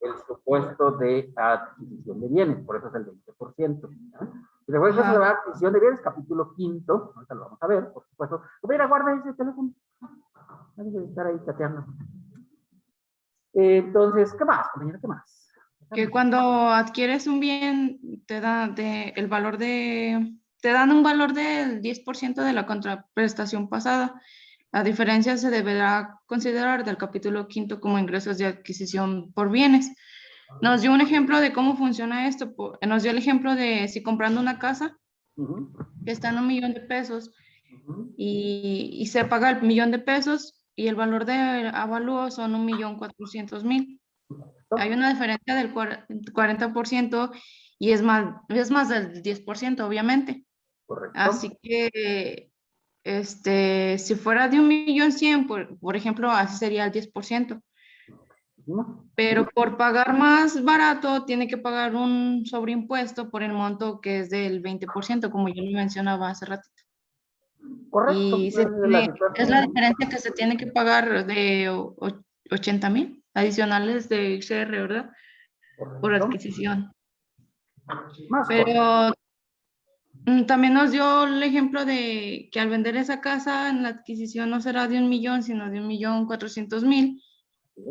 el supuesto de adquisición de bienes, por eso es el 20%. ¿no? Y después de la adquisición de bienes, capítulo 5, ahorita lo vamos a ver, por supuesto. Mira, guarda ese teléfono. Vamos a estar ahí chateando. Entonces, ¿qué más, compañero? ¿Qué más? Que cuando adquieres un bien, te dan el valor te dan un valor del 10% de la contraprestación pasada. La diferencia se deberá considerar del capítulo 5 como ingresos de adquisición por bienes. Nos dio un ejemplo de cómo funciona esto. Nos dio el ejemplo de si comprando una casa que está en $1,000,000 de pesos y se paga el $1,000,000 y el valor de avalúo son 1,400,000. Hay una diferencia del 40% y es más del 10%, obviamente. Correcto. Así que si fuera de 1,100,000, por ejemplo, así sería el 10%. Pero por pagar más barato, tiene que pagar un sobreimpuesto por el monto que es del 20%, como yo lo mencionaba hace ratito. Correcto. Y es la diferencia que se tiene que pagar de 80,000 adicionales de ICR, ¿verdad? Correcto. Por adquisición. Más pero también nos dio el ejemplo de que al vender esa casa en la adquisición no será de 1,000,000, sino de 1,400,000.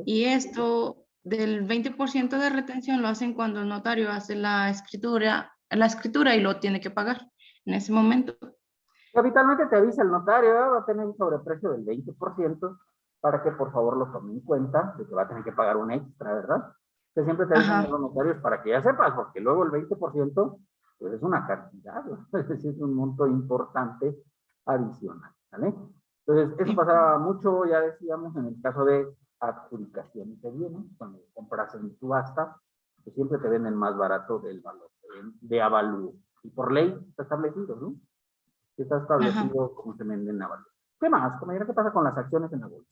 Y esto del 20% de retención lo hacen cuando el notario hace la escritura y lo tiene que pagar en ese momento. Habitualmente te avisa el notario, va a tener un sobreprecio del 20% para que por favor lo tome en cuenta, de que va a tener que pagar un extra, ¿verdad? Que siempre te avisan los notarios para que ya sepas, porque luego el 20% pues es una cantidad, ¿no? Es decir, es un monto importante adicional, ¿vale? Entonces, eso pasaba mucho, ya decíamos, en el caso de adjudicaciones de bienes, cuando compras en subasta, que siempre te venden más barato del valor de avalúo. Y por ley está establecido, ¿no? Está establecido cómo se venden en avalúo. ¿Qué más? Compañera, ¿qué pasa con las acciones en la bolsa?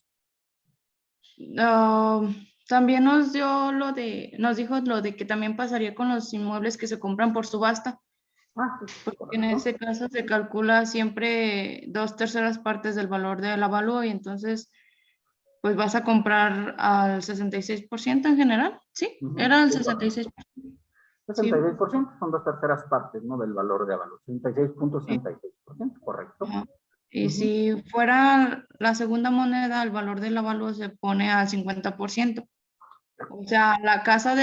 También nos dijo lo de que también pasaría con los inmuebles que se compran por subasta. Porque en ese caso se calcula siempre 2/3 partes del valor del avalúo y entonces pues vas a comprar al 66% en general, ¿sí? Era el 66%. 66% son 2/3 partes, ¿no? Del valor de avalúo. 66.66%, correcto. Y si fuera la segunda moneda, el valor del avalúo se pone al 50%. O sea, la casa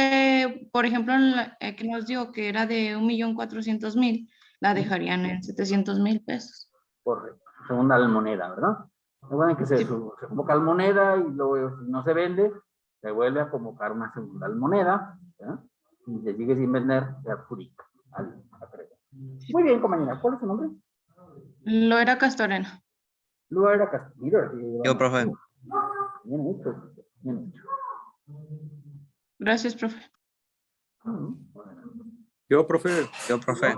por ejemplo, que nos dio que era de 1,400,000, la dejarían en 700,000 pesos. Correcto. Segunda moneda, ¿verdad? Recuerden que se convoca la moneda y luego si no se vende, se vuelve a convocar una segunda moneda, ¿verdad? Y se sigue sin vender, se adjudica al acreedor. Muy bien, compañera. ¿Cuál es su nombre? Loera Castorena. Loera Castorena. Yo, profe. Bien hecho. Bien hecho. Gracias, profe. Yo, profe. Yo, profe.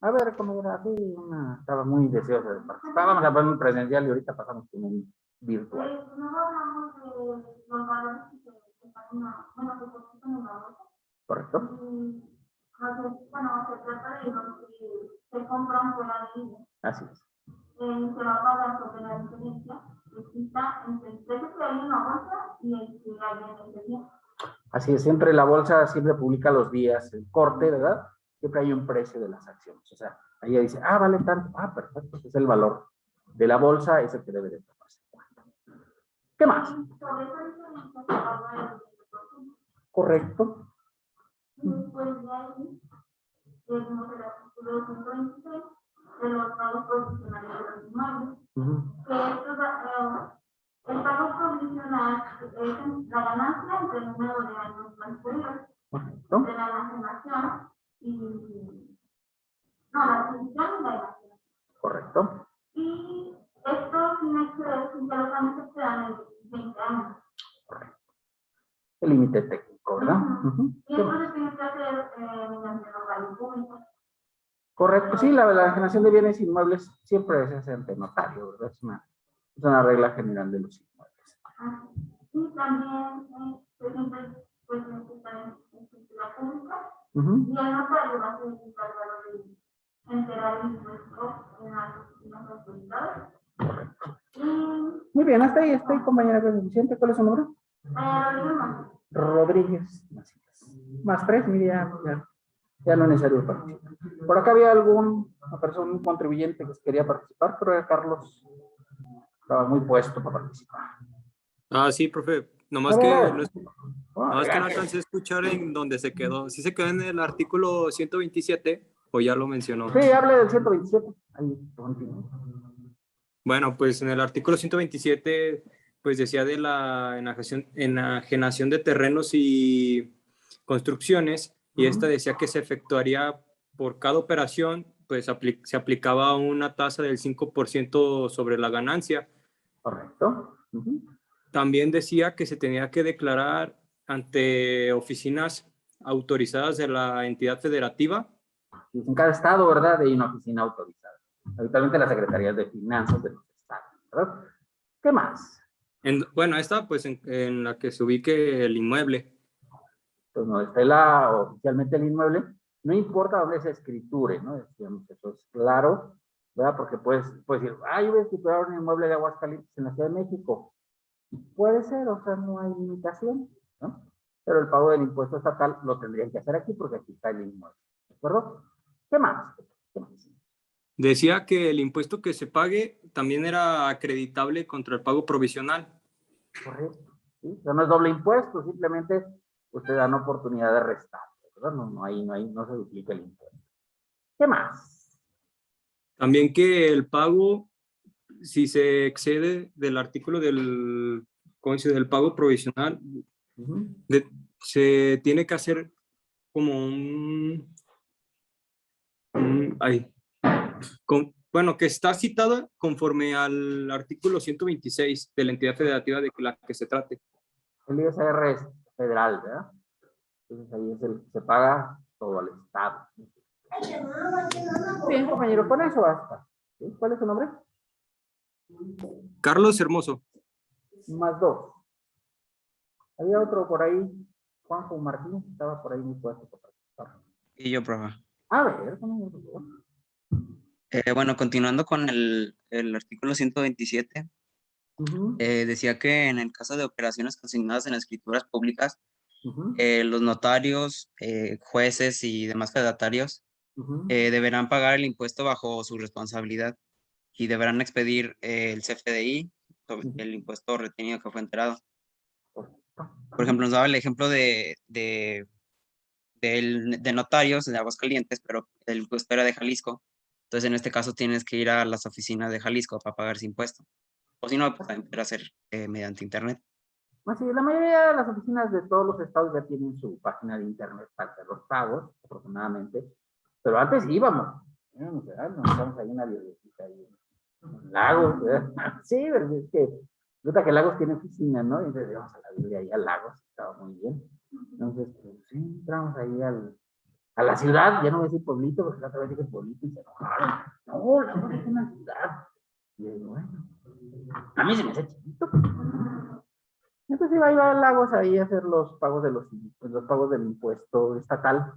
A ver, compañera, estaba muy deseosa de participar. Vamos a poner un presencial y ahorita pasamos con un virtual. Correcto. Bueno, se trata de los que se compran fuera de ella. Así es. Se va a pagar sobre la diferencia que exista entre el precio que hay en la bolsa y el que hay en el día. Así es, siempre la bolsa siempre publica los días, el corte, ¿verdad? Siempre hay un precio de las acciones. O sea, ahí dice, vale tanto. Perfecto, ese es el valor de la bolsa, es el que debe de tomarse en cuenta. ¿Qué más? Sobre esa diferencia se paga el 20%. Correcto. Después de ahí, tenemos el artículo 126 de los pagos provisionales de los inmuebles. Que el pago provisional es la ganancia entre el número de años transcurridos de la enajenación y la adquisición y la enajenación. Correcto. Y esto tiene que ver sin que los años se quedan en 20 años. Correcto. El límite técnico, ¿verdad? Y esto se tiene que hacer mediante notario público. Correcto, sí, la enajenación de bienes inmuebles siempre se hace ante notario, ¿verdad? Es una regla general de los inmuebles. Y también siempre pues estar en escritura pública y el notario va a ser encargado de enterar el impuesto en las oficinas autorizadas. Muy bien, hasta ahí, compañera, suficiente. ¿Cuál es su nombre? Rodríguez Macías. Más 3, mira, ya no es necesario participar. Por acá había alguna persona, un contribuyente que quería participar, pero era Carlos. Estaba muy puesto para participar. Ah, sí, profe. A ver, Nomás que no alcancé a escuchar en donde se quedó. ¿Sí se quedó en el artículo 127 o ya lo mencionó? sí, hable del 127. Ahí, continúa. Bueno, pues en el artículo 127, pues decía de la enajenación de terrenos y construcciones, y esta decía que se efectuaría por cada operación, pues se aplicaba una tasa del 5% sobre la ganancia. Correcto. También decía que se tenía que declarar ante oficinas autorizadas de la entidad federativa. En cada estado, ¿verdad? Hay una oficina autorizada. Habitualmente las secretarías de finanzas de los estados, ¿verdad? ¿Qué más? Bueno, esta pues en la que se ubique el inmueble. Pues no está oficialmente el inmueble, no importa dónde se escriture, ¿no? Digamos, eso es claro, ¿verdad? Porque puedes decir, yo voy a escriturar un inmueble de Aguascalientes en la Ciudad de México. Puede ser, o sea, no hay limitación, ¿no? Pero el pago del impuesto estatal lo tendrían que hacer aquí porque aquí está el inmueble, ¿de acuerdo? ¿Qué más? ¿Qué más? Decía que el impuesto que se pague también era acreditable contra el pago provisional. Correcto. ¿Sí? O sea, no es doble impuesto, simplemente usted da una oportunidad de restar, ¿verdad? No se duplica el impuesto. ¿Qué más? También que el pago, si se excede del artículo del pago provisional, se tiene que hacer como bueno, que está citada conforme al artículo 126 de la entidad federativa de la que se trate. El ISR es federal, ¿verdad? Entonces ahí es se paga todo al Estado. Bien, compañero, con eso basta. ¿Sí? ¿Cuál es su nombre? Carlos Hermoso. Más 2. Había otro por ahí, Juanjo Martín, estaba por ahí muy puesto para participar. Y yo, profe. A ver, por favor. Bueno, continuando con el artículo 127, decía que en el caso de operaciones consignadas en escrituras públicas, los notarios, jueces y demás fedatarios deberán pagar el impuesto bajo su responsabilidad y deberán expedir el CFDI sobre el impuesto retenido que fue enterado. Por ejemplo, nos daba el ejemplo de notarios de Aguascalientes, pero el impuesto era de Jalisco. Entonces, en este caso, tienes que ir a las oficinas de Jalisco para pagar ese impuesto. O si no, pues también puede hacer mediante internet. Así, la mayoría de las oficinas de todos los estados ya tienen su página de internet para hacer los pagos, afortunadamente. Pero antes íbamos, nos estamos ahí en la biblioteca, ahí en Lagos, ¿verdad? Sí, pero es que resulta que Lagos tiene oficina, ¿no? Y entonces íbamos a la Biblia ahí a Lagos, estaba muy bien. Entonces, pues, sí, entramos ahí a la ciudad, ya no voy a decir pueblito, porque la otra vez dije pueblito y se enojaron. No, Lagos es una ciudad. Y yo digo, bueno, a mí se me hace chiquito. Entonces iba a Lagos ahí a hacer los pagos los pagos del impuesto estatal,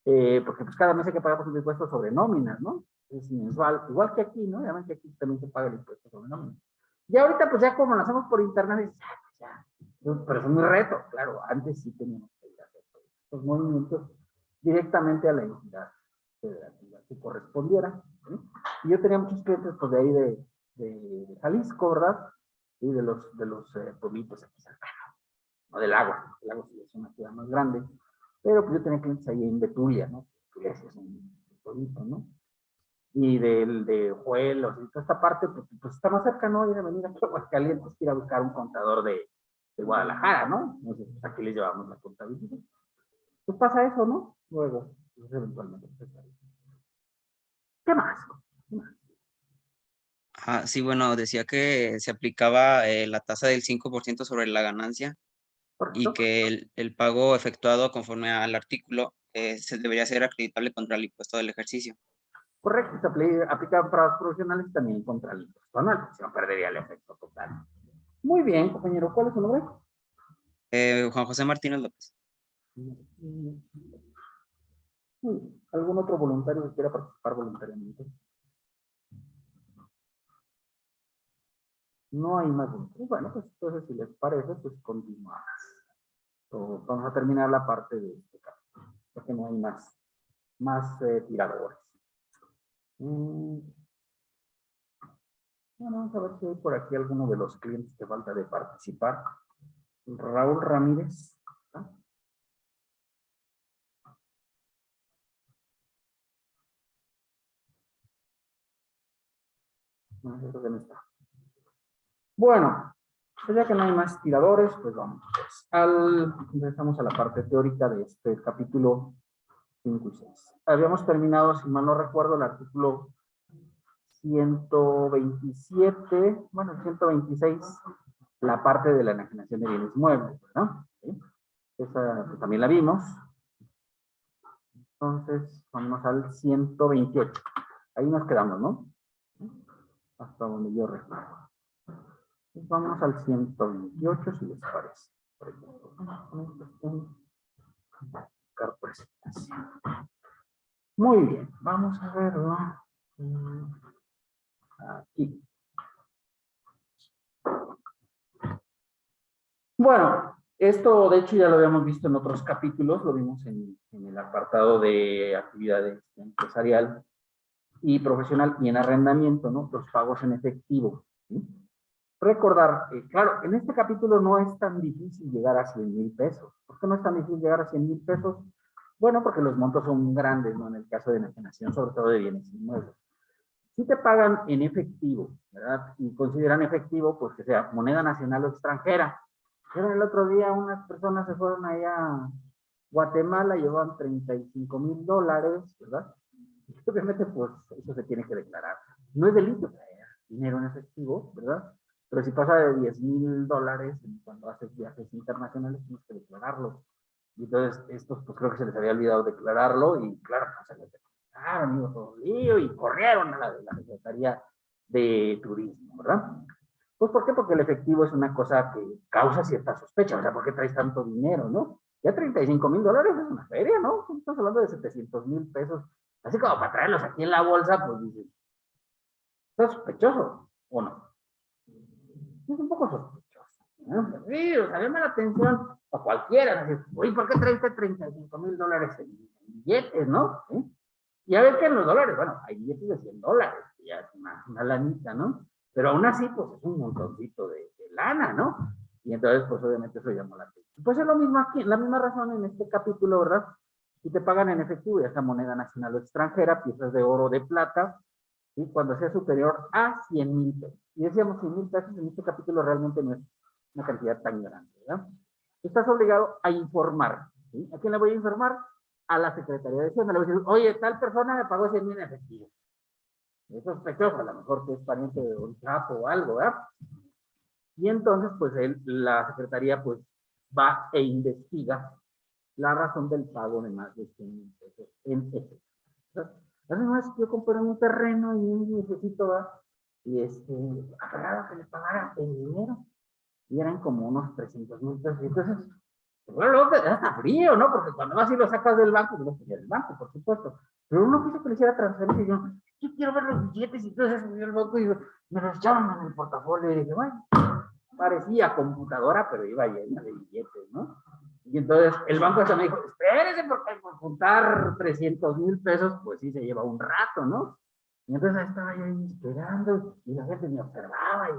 porque pues cada mes hay que pagar por un impuesto sobre nóminas, ¿no? Es mensual, igual que aquí, ¿no? Ya ven que aquí también se paga el impuesto sobre nóminas. Y ahorita pues ya como lo hacemos por internet, ya. Pero es un reto, claro, antes sí teníamos que ir a hacer los movimientos directamente a la entidad federativa que correspondiera, ¿sí? Y yo tenía muchos clientes pues de ahí de Jalisco, ¿verdad? Y de los pueblitos aquí cercanos, no del Lagos sí es una ciudad más grande, pero pues yo tenía clientes ahí en Betulia, ¿no? Betulia sí es un pueblito, ¿no? Y de Juelos, y toda esta parte, pues está más cerca, ¿no? Ir a venir aquí a Aguascalientes, ir a buscar un contador de Guadalajara, ¿no? Entonces, pues aquí les llevamos la contabilidad. Pues pasa eso, ¿no? Luego, pues, eventualmente. ¿Qué más? ¿Qué más? Sí, bueno, decía que se aplicaba la tasa del 5% sobre la ganancia y que el pago efectuado conforme al artículo se debería ser acreditable contra el impuesto del ejercicio. Correcto, se aplican para los profesionales también contra el impuesto anual, si no perdería el efecto total. Muy bien, compañero, ¿cuál es su nombre? Juan José Martínez López. ¿Algún otro voluntario que quiera participar voluntariamente? No hay más voluntarios. Bueno, pues entonces si les parece, pues continuamos. So, vamos a terminar la parte de este capítulo, porque no hay más tiradores. Bueno, vamos a ver si hay por aquí alguno de los clientes que falta de participar. Raúl Ramírez. ¿Ah? No, yo creo que no está. Bueno, pues ya que no hay más tiradores, pues vamos pues, empezamos a la parte teórica de este capítulo 5 y 6. Habíamos terminado, si mal no recuerdo, el artículo 127, bueno, 126, la parte de la enajenación de bienes muebles, ¿no? ¿Sí? Esa pues, también la vimos. Entonces, vamos al 128. Ahí nos quedamos, ¿no? Hasta donde yo recuerdo. Pues vamos al 128, si les parece. Muy bien, vamos a verlo. Aquí. Bueno, esto de hecho ya lo habíamos visto en otros capítulos, lo vimos en el apartado de actividades empresarial y profesional y en arrendamiento, ¿no? Los pagos en efectivo, ¿sí? Recordar, claro, en este capítulo no es tan difícil llegar a 100,000 pesos. ¿Por qué no es tan difícil llegar a 100,000 pesos? Bueno, porque los montos son grandes, ¿no? En el caso de enajenación, sobre todo de bienes inmuebles. Si te pagan en efectivo, ¿verdad? Y consideran efectivo, pues que sea moneda nacional o extranjera. Pero el otro día unas personas se fueron allá a Guatemala, llevaban $35,000, ¿verdad? Y obviamente, pues, eso se tiene que declarar. No es delito traer dinero en efectivo, ¿verdad? Pero si pasa de $10,000 cuando haces viajes internacionales, tienes que declararlo. Y entonces, estos, pues creo que se les había olvidado declararlo y claro, no se les declararon, iba todo lío y corrieron a la Secretaría de Turismo, ¿verdad? Pues, ¿por qué? Porque el efectivo es una cosa que causa cierta sospecha. O sea, ¿por qué traes tanto dinero, no? Ya $35,000 es una feria, ¿no? Estamos hablando de 700,000 pesos. Así como para traerlos aquí en la bolsa, pues dices, ¿está sospechoso o no? Es un poco sospechoso, ¿no? Sí, o sea, llama la atención a cualquiera. Oye, ¿por qué traiste $35,000 en billetes, no? ¿Sí? Y a ver que en los dólares, bueno, hay billetes de $100, ya es una lanita, ¿no? Pero aún así, pues es un montoncito de lana, ¿no? Y entonces, pues obviamente eso llamó la atención. Pues es lo mismo aquí, la misma razón en este capítulo, ¿verdad? Si te pagan en efectivo, ya sea moneda nacional o extranjera, piezas de oro o de plata, ¿sí? Cuando sea superior a 100,000 pesos. Y decíamos 100,000 pesos en este capítulo realmente no es una cantidad tan grande, ¿verdad? Estás obligado a informar, ¿sí? ¿A quién le voy a informar? A la Secretaría de Hacienda. Le voy a decir, oye, tal persona me pagó 100,000 en efectivo. Es sospechoso, a lo mejor que es pariente de un trapo o algo, ¿verdad? Y entonces, pues la Secretaría, pues, va e investiga la razón del pago de más de 100,000 pesos en efectivo. Además, yo compré un terreno y necesito, ¿verdad? Y agarraba que le pagara el dinero. Y eran como unos 300,000 pesos. Y entonces, bueno, luego te da frío, ¿no? Porque cuando vas y lo sacas del banco, pues lo sacas del banco, por supuesto. Pero uno quiso que le hiciera transferencia y yo quiero ver los billetes y entonces subí al banco y me los echaban en el portafolio y dije, bueno, parecía computadora, pero iba llena de billetes, ¿no? Y entonces el banco hasta me dijo, espérese porque por juntar 300,000 pesos, pues sí se lleva un rato, ¿no? Y entonces estaba yo ahí esperando y la gente me observaba y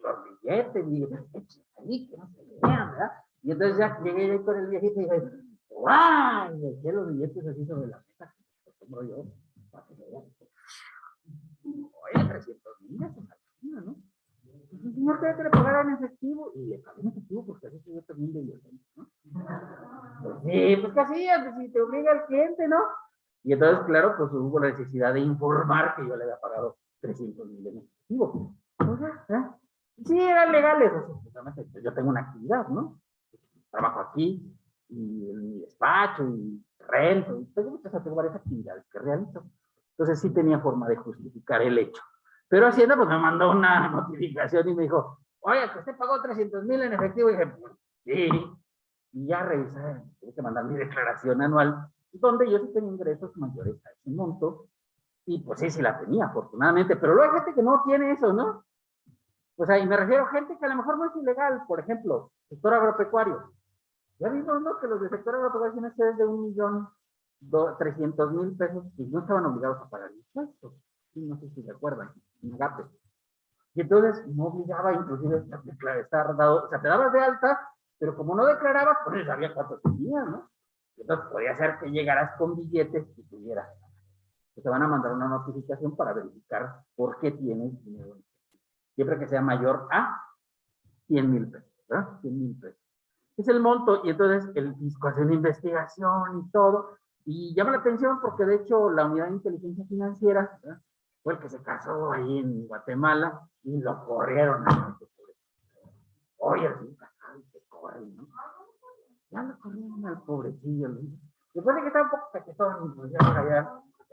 los billetes y ahí que no se vean, ¿verdad? Y entonces ya llegué yo con el viejito y dije, ¡guau! Y eché los billetes así sobre la mesa, que pongo yo, para que vean. Oye, 300,000, eso es algo, ¿no? Y el señor quería que le pagara en efectivo, y le pagué en efectivo porque así se yo también de violento, ¿no? Pues sí, pues ¿qué hacías? Si te obliga el cliente, ¿no? Y entonces, claro, pues hubo la necesidad de informar que yo le había pagado 300,000 en efectivo. Entonces, sí, eran legales, o sea, pues yo tengo una actividad, ¿no? Trabajo aquí, y en mi despacho, y rento, y tengo varias actividades que realizo. Entonces sí tenía forma de justificar el hecho. Pero Hacienda pues me mandó una notificación y me dijo, oye, que usted pagó 300,000 en efectivo. Y dije, pues, sí. Y ya revisé, tuve que mandar mi declaración anual, donde yo sí tenía ingresos mayores a ese monto. Y pues sí, sí la tenía, afortunadamente. Pero luego hay gente que no tiene eso, ¿no? O sea, y me refiero a gente que a lo mejor no es ilegal, por ejemplo, sector agropecuario. Ya vimos, ¿no? Que los del sector agropecuario es de 1.300.000 pesos y no estaban obligados a pagar impuestos. Sí, no sé si se acuerdan, en Agape. Y entonces no obligaba inclusive a estar dado, o sea, te dabas de alta, pero como no declarabas, pues sabía cuánto tenías, ¿no? Entonces podía ser que llegaras con billetes y tuvieras. Te van a mandar una notificación para verificar por qué tienes dinero. Siempre que sea mayor a 100,000 pesos, ¿verdad? 100,000 pesos. Es el monto, y entonces el fisco hace una investigación y todo, y llama la atención porque de hecho la unidad de inteligencia financiera, ¿verdad? Fue el que se casó ahí en Guatemala y lo corrieron. Oye, así casado y te corren, ¿no? Ya lo corrieron al pobrecillo, ¿no? Después de que está un poco paquetón, pues ya, ¿qué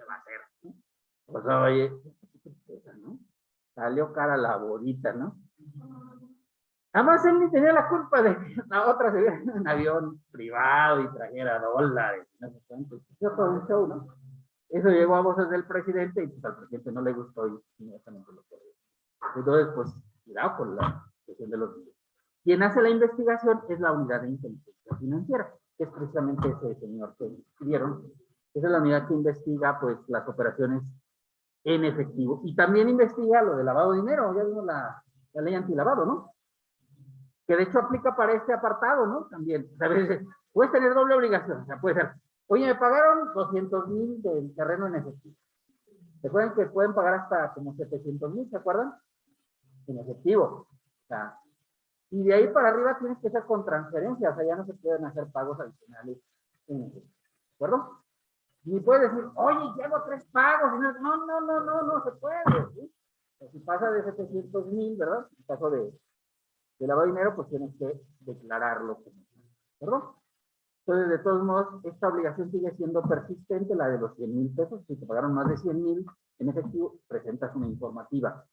va a hacer? ¿No? Pues oye, ¿no? Salió cara la bodita, ¿no? Además, él ni tenía la culpa de que la otra se viera en un avión privado y trajera dólares, no sé cuánto. Eso fue un show, ¿no? Eso llegó a voces del presidente y pues al presidente no le gustó y inmediatamente lo corrió. Entonces, pues, cuidado con la cuestión de los billetes. Quien hace la investigación es la unidad de inteligencia financiera, que es precisamente ese señor que escribieron. Esa es la unidad que investiga, pues, las operaciones en efectivo. Y también investiga lo de lavado de dinero. Ya vimos la ley antilavado, ¿no? Que de hecho aplica para este apartado, ¿no? También, a veces puedes tener doble obligación, o sea, puede ser, oye, me pagaron 200,000 del terreno en efectivo. ¿Se acuerdan que pueden pagar hasta como 700,000, ¿se acuerdan? En efectivo. O sea, y de ahí para arriba tienes que hacer con transferencia, o sea, ya no se pueden hacer pagos adicionales en efectivo. ¿De acuerdo? Ni puedes decir, oye, llevo 3 pagos, no se puede, ¿sí? O sea, si pasa de 700,000, ¿verdad? En caso de lavado de dinero, pues tienes que declararlo, ¿verdad? Entonces, de todos modos, esta obligación sigue siendo persistente, la de los 100,000 pesos. Si te pagaron más de 100,000 en efectivo, presentas una informativa.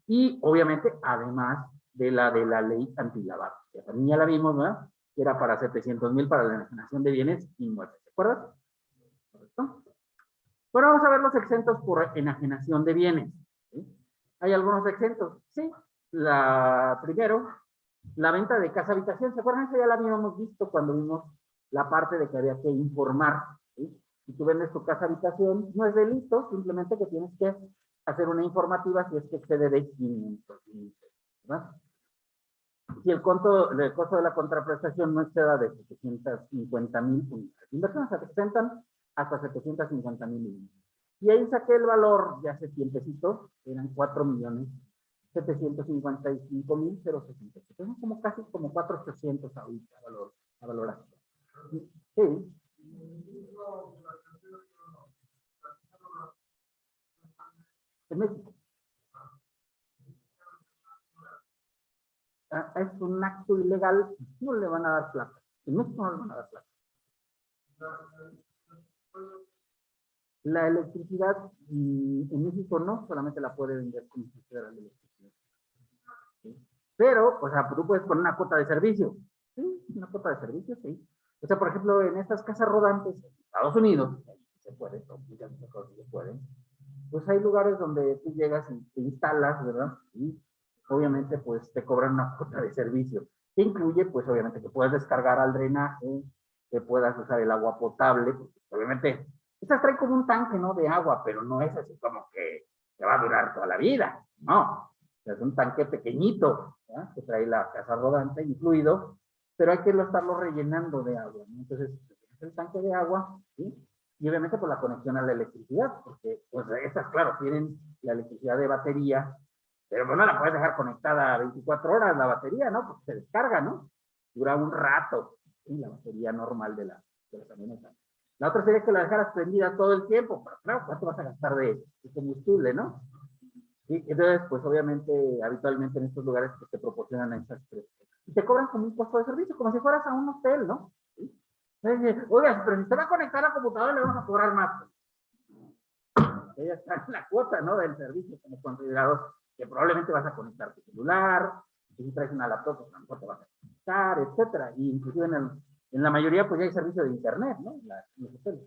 Y, obviamente, además de la ley antilavado, que también ya la vimos, ¿verdad? Que era para 700,000 para la enajenación de bienes inmuebles. ¿De acuerdo? ¿Correcto? Bueno, vamos a ver los exentos por enajenación de bienes. ¿Sí? ¿Hay algunos exentos? Sí. Primero, la venta de casa habitación. ¿Se acuerdan? Eso ya la habíamos visto cuando vimos la parte de que había que informar. ¿Sí? Si tú vendes tu casa habitación, no es delito, simplemente que tienes que hacer una informativa si es que excede de 500,000 pesos, ¿verdad? Si el costo de la contraprestación no exceda de 750,000 unidades. Inversiones se presentan hasta 750,000. Y ahí saqué el valor de hace tiempecito, eran 4,755,067. Son como casi como 4,800 ahorita a valoración. Sí. En México. Es un acto ilegal, no le van a dar plata. En México no le van a dar plata. La electricidad en México no, solamente la puede vender como si fuera la electricidad. ¿Sí? Pero, o sea, tú puedes poner una cuota de servicio. Sí, una cuota de servicio, sí. O sea, por ejemplo, en estas casas rodantes en Estados Unidos, se puede, muchas cosas se pueden, pues hay lugares donde tú llegas y te instalas, ¿verdad? Y obviamente, pues te cobran una cuota de servicio. Que incluye, pues obviamente, que puedas descargar al drenaje, que puedas usar el agua potable, porque obviamente, estas traen como un tanque, ¿no? De agua, pero no es así como que te va a durar toda la vida, no. Es un tanque pequeñito, ¿verdad? Que trae la casa rodante incluido, pero hay que estarlo rellenando de agua, ¿no? Entonces, es el tanque de agua, ¿sí? Y obviamente por la conexión a la electricidad, porque pues estas, claro, tienen la electricidad de batería, pero pues no la puedes dejar conectada 24 horas la batería, ¿no? Porque se descarga, ¿no? Dura un rato, ¿sí? La batería normal de la camioneta. La otra sería que la dejaras prendida todo el tiempo, pero claro, ¿cuánto vas a gastar de combustible, no? ¿Sí? Entonces, pues obviamente, habitualmente en estos lugares pues, te proporcionan estas tres cosas. Y te cobran como un costo de servicio, como si fueras a un hotel, ¿no? ¿Sí? Oiga, pero si se va a conectar a la computadora, le vamos a cobrar más. Ella está en la cuota, ¿no? Del servicio como considerado que probablemente vas a conectar tu celular, si traes una laptop, pues a lo mejor te vas a conectar, etcétera. Y inclusive en la mayoría, pues ya hay servicio de internet, ¿no? En los hoteles.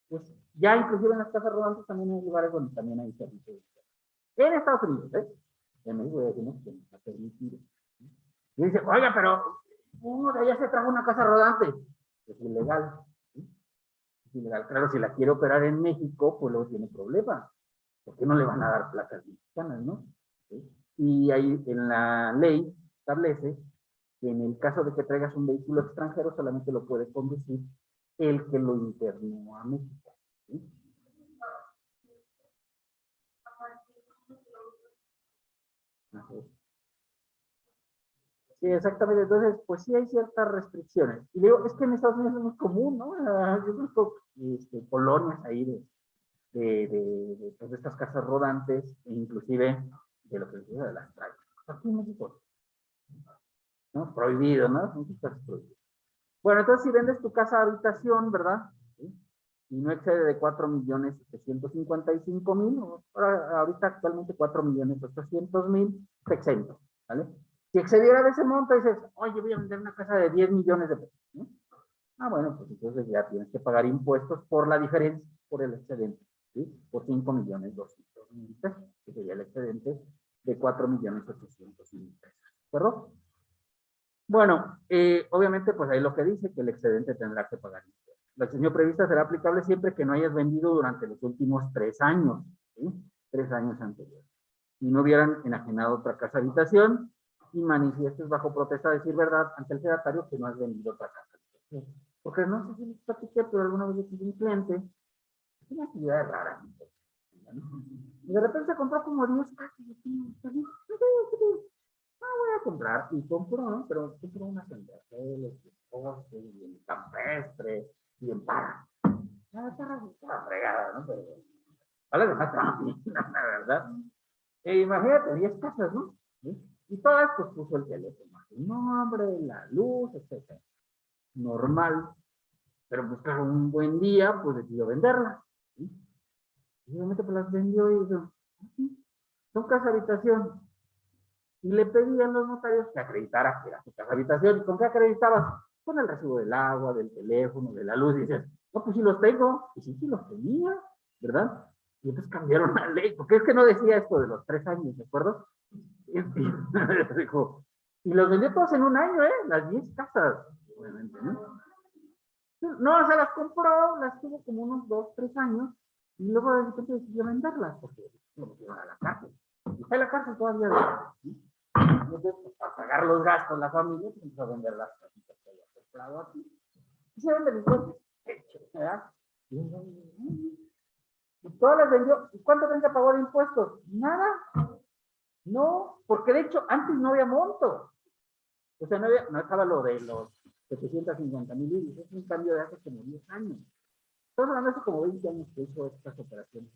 Pues ya inclusive en las casas rodantes también hay lugares donde también hay servicio de internet. En Estados Unidos, ¿eh? En México ya decimos que está permitido. Y dice, oiga, pero de allá se trajo una casa rodante. Es ilegal. ¿Sí? Es ilegal. Claro, si la quiere operar en México, pues luego tiene problemas. ¿Por qué no le van a dar placas mexicanas, no? ¿Sí? Y ahí en la ley establece que en el caso de que traigas un vehículo extranjero, solamente lo puede conducir el que lo internó a México. ¿Sí? Sí, exactamente. Entonces, pues sí hay ciertas restricciones. Y digo, es que en Estados Unidos es muy común, ¿no? Yo conozco colonias ahí pues, de estas casas rodantes, e inclusive de lo que se dice de las traigas. Aquí en México, ¿no? Prohibido, ¿no? Muchas casas prohibidas. Bueno, entonces si vendes tu casa habitación, ¿verdad? ¿Sí? Y no excede de 4.755.000, ahorita actualmente 4.800.000, te exento, ¿vale? Si excediera de ese monto, dices, oye, voy a vender una casa de 10 millones de pesos, ¿no? Ah, bueno, pues entonces ya tienes que pagar impuestos por la diferencia, por el excedente, ¿sí? Por 5.200.000 pesos, que sería el excedente de 4.800.000 pesos, ¿verdad? Bueno, obviamente, pues ahí lo que dice que el excedente tendrá que pagar impuestos. La exención prevista será aplicable siempre que no hayas vendido durante los últimos 3 años, ¿sí? 3 años anteriores. Y no hubieran enajenado otra casa habitación y manifiestes bajo protesta de decir verdad ante el sedatario que no has vendido otra casa habitación. Porque no sé si les platiqué, pero alguna vez yo tuve un cliente, es una actividad rara, ¿no? Y de repente se compró como 10 casas. Voy a comprar, y compró, ¿no? Pero compró una centrafel, poste, y en campestre, y en parra. Está fregada, ¿no? Pero vale de más la verdad. Imagínate, 10 casas, ¿no? ¿Sí? Y todas, pues puso el teléfono, el nombre, la luz, etc. Normal. Pero pues claro, un buen día, pues decidió venderlas. ¿Sí? Y obviamente pues las vendió y dijo, son casa habitación. Y le pedían los notarios que acreditara que era su casa habitación. ¿Y con qué acreditabas? Con el recibo del agua, del teléfono, de la luz. Y dices, no, pues sí los tengo. Y sí, sí los tenía, ¿verdad? Y entonces cambiaron la ley, porque es que no decía esto de los 3 años, ¿de acuerdo? Y dijo, y los vendió todos en un año, ¿eh? Las 10 casas, obviamente, ¿no? No, se las compró, las tuvo como unos 2, 3 años, y luego de repente decidió venderlas, porque lo metieron a la cárcel. Y está en la cárcel todavía, ¿sí? Entonces, pues, para pagar los gastos, la familia pues, empezó a vender las casitas que había comprado aquí. Y se venden después, ¿verdad? Y todas las vendió. ¿Y cuánto vende pagó de impuestos? Nada. No, porque de hecho antes no había monto. O sea, no estaba lo de los 750.000 libras. Es un cambio de hace como 10 años. Estamos hablando de hace como 20 años que hizo estas operaciones.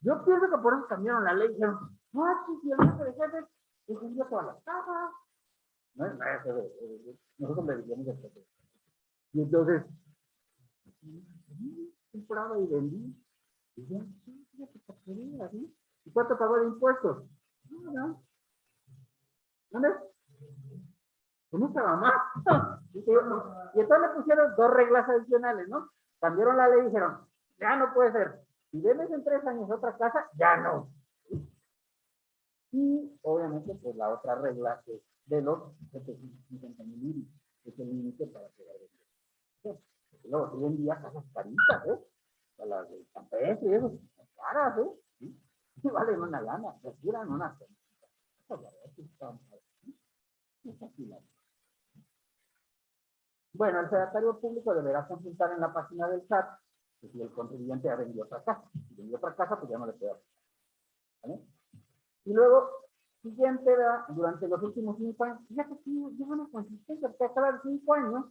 Yo pienso que por eso cambiaron la ley. Dijeron, no, si el jefe de jefes vendió todas las casas. No es nada, nosotros le decíamos de jefe. Y entonces, compraba y vendí. Y ya, ¿y cuánto pagó de impuestos? No. ¿Dónde? No estaba más. Y entonces le pusieron 2 reglas adicionales, ¿no? Cambiaron la ley y dijeron, ya no puede ser. Si vendes en 3 años otra casa, ya no. Y obviamente, pues la otra regla es de los 750.000 libras, es el límite para poder vender. Luego se vendía casas caritas, ¿eh? A las del campestre y eso, caras, ¿eh? ¿Sí? Y valen una lana, retiran una cosita. Bueno, el sedatario público deberá consultar en la página del SAT que si el contribuyente ha vendido otra casa. Si vendió otra casa, pues ya no le puede aplicar. ¿Vale? Y luego, siguiente, ¿verdad? Durante los últimos 5 años, fíjate que lleva una consistencia, porque acaba de 5 años,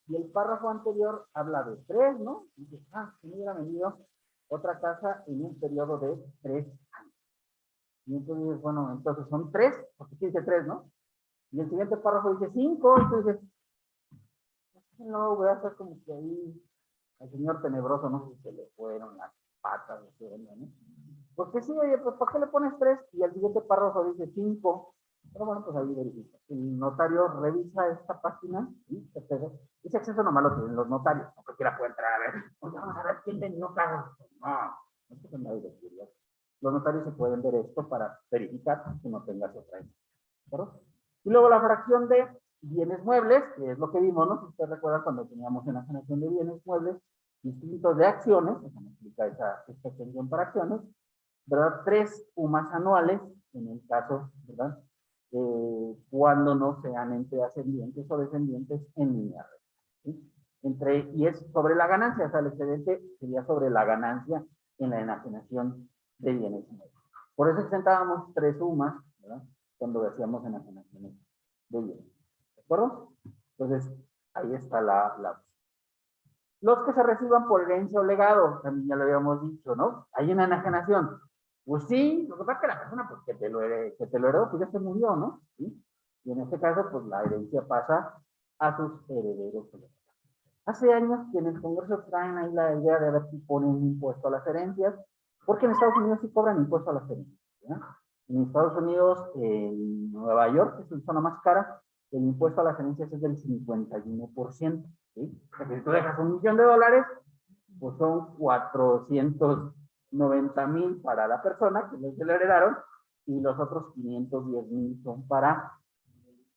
y el párrafo anterior habla de 3, ¿no? Y dice, si no hubiera vendido otra casa en un periodo de 3 años. Y entonces, bueno, entonces son 3, porque aquí dice 3, ¿no? Y el siguiente párrafo dice 5, entonces, no, voy a hacer como que ahí al señor tenebroso, no sé si se le fueron las patas, ¿no? Porque sí, oye, pues ¿para qué le pones 3? Y el siguiente párrafo dice 5. Pero bueno, pues ahí verifica. El notario revisa esta página y ese acceso nomás lo tienen los notarios. No cualquiera puede entrar a ver. Pues vamos a ver quién vendió casa. No, esto es nadie de curioso. Los notarios se pueden ver esto para verificar que no tengas otra. ¿Verdad? Y luego la fracción D bienes muebles, que es lo que vimos, ¿no? Si ustedes recuerdan cuando teníamos enajenación de bienes muebles, distintos de acciones, me explica esta extensión para acciones, ¿verdad? 3 UMAs anuales, en el caso, ¿verdad? Cuando no sean entre ascendientes o descendientes en línea recta, ¿sí? Y es sobre la ganancia, o sea, el excedente sería sobre la ganancia en la enajenación de bienes muebles. Por eso exentábamos 3 UMAs, ¿verdad? Cuando hacíamos enajenaciones de bienes. ¿De acuerdo? Entonces, ahí está la. Los que se reciban por herencia o legado, también ya lo habíamos dicho, ¿no? Hay una enajenación. Pues sí, lo que pasa es que la persona pues, que te lo heredó, pues ya se murió, ¿no? ¿Sí? Y en este caso, pues la herencia pasa a sus herederos. Hace años que en el Congreso traen ahí la idea de ver si ponen un impuesto a las herencias, porque en Estados Unidos sí cobran impuesto a las herencias, ¿verdad? En Estados Unidos, en Nueva York, que es la zona más cara, el impuesto a las herencias es del 51%, ¿sí? O sea, que si tú dejas $1.000.000, pues son 490,000 para la persona que les le heredaron, y los otros 510,000 son para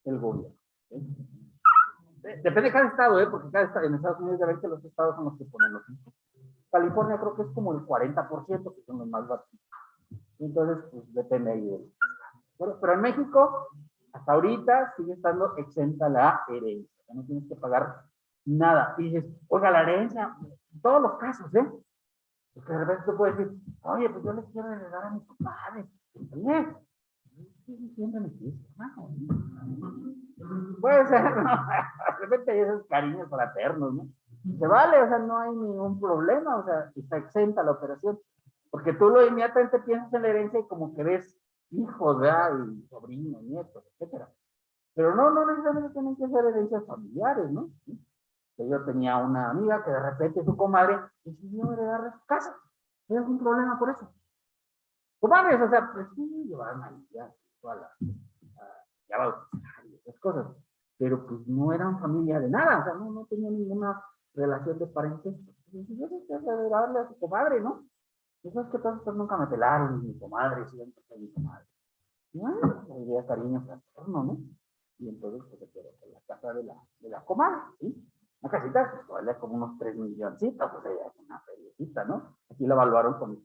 el gobierno, ¿sí? Depende de cada estado, porque cada estado, en Estados Unidos ya ven que los estados son los que ponen los impuestos. California creo que es como el 40%, que son los más bajos. Entonces, pues depende ahí de. Bueno, pero en México, hasta ahorita sigue estando exenta la herencia. No tienes que pagar nada. Y dices, oiga, la herencia, en todos los casos, porque de repente tú puedes decir, oye, pues yo les quiero heredar a mis padres. Bien. Siempre me quise, no. Puede ser, ¿no? De repente hay esos cariños fraternos, ¿no? Se vale, o sea, no hay ningún problema, o sea, está exenta la operación. Porque tú lo inmediatamente piensas en la herencia y como que ves hijos, ¿verdad? Y sobrinos, nietos, etcétera. Pero no necesariamente tienen que ser herencias familiares, ¿no? ¿Sí? Yo tenía una amiga que de repente su comadre decidió heredarle su casa. ¿Hay algún problema por eso? Comadres, o sea, pues sí, llevaban ahí ya toda ya bautizar y esas cosas. Pero pues no eran familia de nada, o sea, no tenían ninguna relación de parentesco. Yo quería heredarle a su comadre, ¿no? Eso es que todos nunca me pelaron, mi comadre, siempre fue mi comadre. Y bueno, la idea cariño fraterno, ¿no? Y entonces pues se quedó con la casa de la comadre, ¿sí? Una casita pues vale como unos 3 milloncitos, pues ella es una feriecita, ¿no? Aquí la evaluaron con el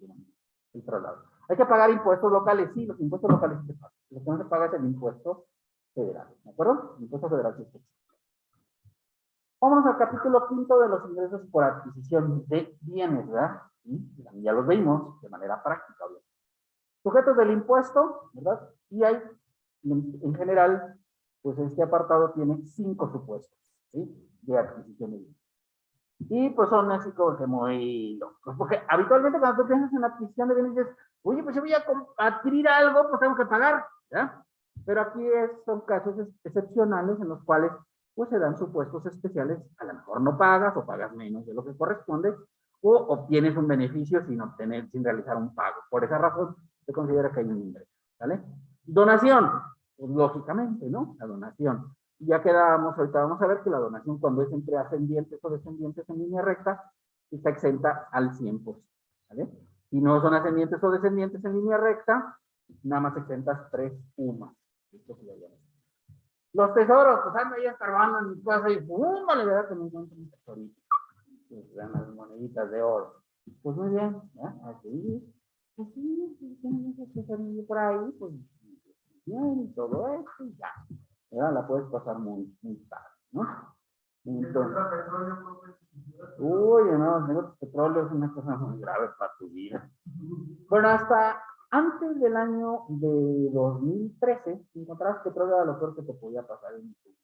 traslado. Hay que pagar impuestos locales, sí, los impuestos locales se pagan. Lo que no se paga es el impuesto federal, ¿de acuerdo? El impuesto federal sí se paga. Vámonos al capítulo 5 de los ingresos por adquisición de bienes, ¿verdad? ¿Sí? Ya los vimos de manera práctica, ¿verdad? Sujetos del impuesto, ¿verdad? Y hay, en general, pues este apartado tiene 5 supuestos, ¿sí? De adquisición de bienes. Y pues son así como que muy locos, porque habitualmente cuando tú piensas en la adquisición de bienes, dices, oye, pues yo voy a adquirir algo, pues tengo que pagar, ¿ya? Pero aquí son casos excepcionales en los cuales pues se dan supuestos especiales, a lo mejor no pagas o pagas menos de lo que corresponde, o obtienes un beneficio sin realizar un pago. Por esa razón se considera que hay un ingreso, ¿vale? Donación, pues lógicamente, ¿no? La donación. Ya quedábamos, ahorita vamos a ver que la donación cuando es entre ascendientes o descendientes en línea recta, está exenta al 100%, ¿vale? Si no son ascendientes o descendientes en línea recta, nada más exentas 3 UMAs. Los tesoros, pues ando ahí escarbando en mi casa y ¡pum! Le verdad que me encuentro un tesorito. Dan las moneditas de oro. Pues muy bien, ¿ya? Así, pues sí, tienen ese tesorillo por ahí, pues bien, y todo esto, y ya. ¿Verdad? La puedes pasar muy tarde, ¿no? Entonces, uy, no, el negocio de petróleo es una cosa muy grave para tu vida. Bueno, hasta antes del año de 2013, si encontrabas petróleo era lo peor que te podía pasar en tu vida.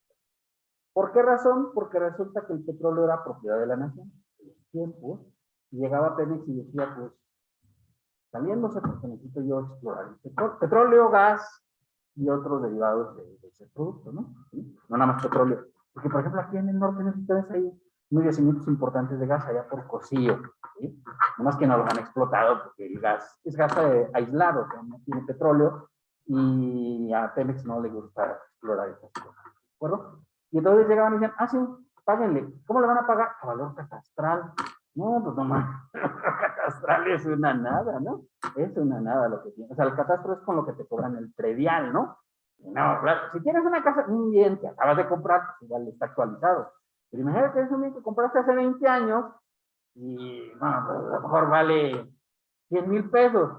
¿Por qué razón? Porque resulta que el petróleo era propiedad de la nación. En los tiempos, llegaba Pemex y decía, pues, saliéndose porque necesito yo explorar el petróleo, gas y otros derivados de ese producto, ¿no? ¿Sí? No nada más petróleo. Porque, por ejemplo, aquí en el norte, no sé si ustedes hay muy yacimientos importantes de gas allá por Cocío, ¿sí? Nada más que no lo han explotado porque el gas es gas aislado, que no tiene petróleo y a Pemex no le gusta explorar esas cosas, ¿de acuerdo? Y entonces llegaban y decían, sí, páguenle. ¿Cómo le van a pagar? A valor catastral. No, pues no más. Catastral es una nada, ¿no? Es una nada lo que tiene. O sea, el catastro es con lo que te cobran el predial, ¿no? No, claro, si tienes una casa, un bien que acabas de comprar, pues igual está actualizado. Pero imagínate que es un bien que compraste hace 20 años y, bueno, pues a lo mejor vale 100,000 pesos.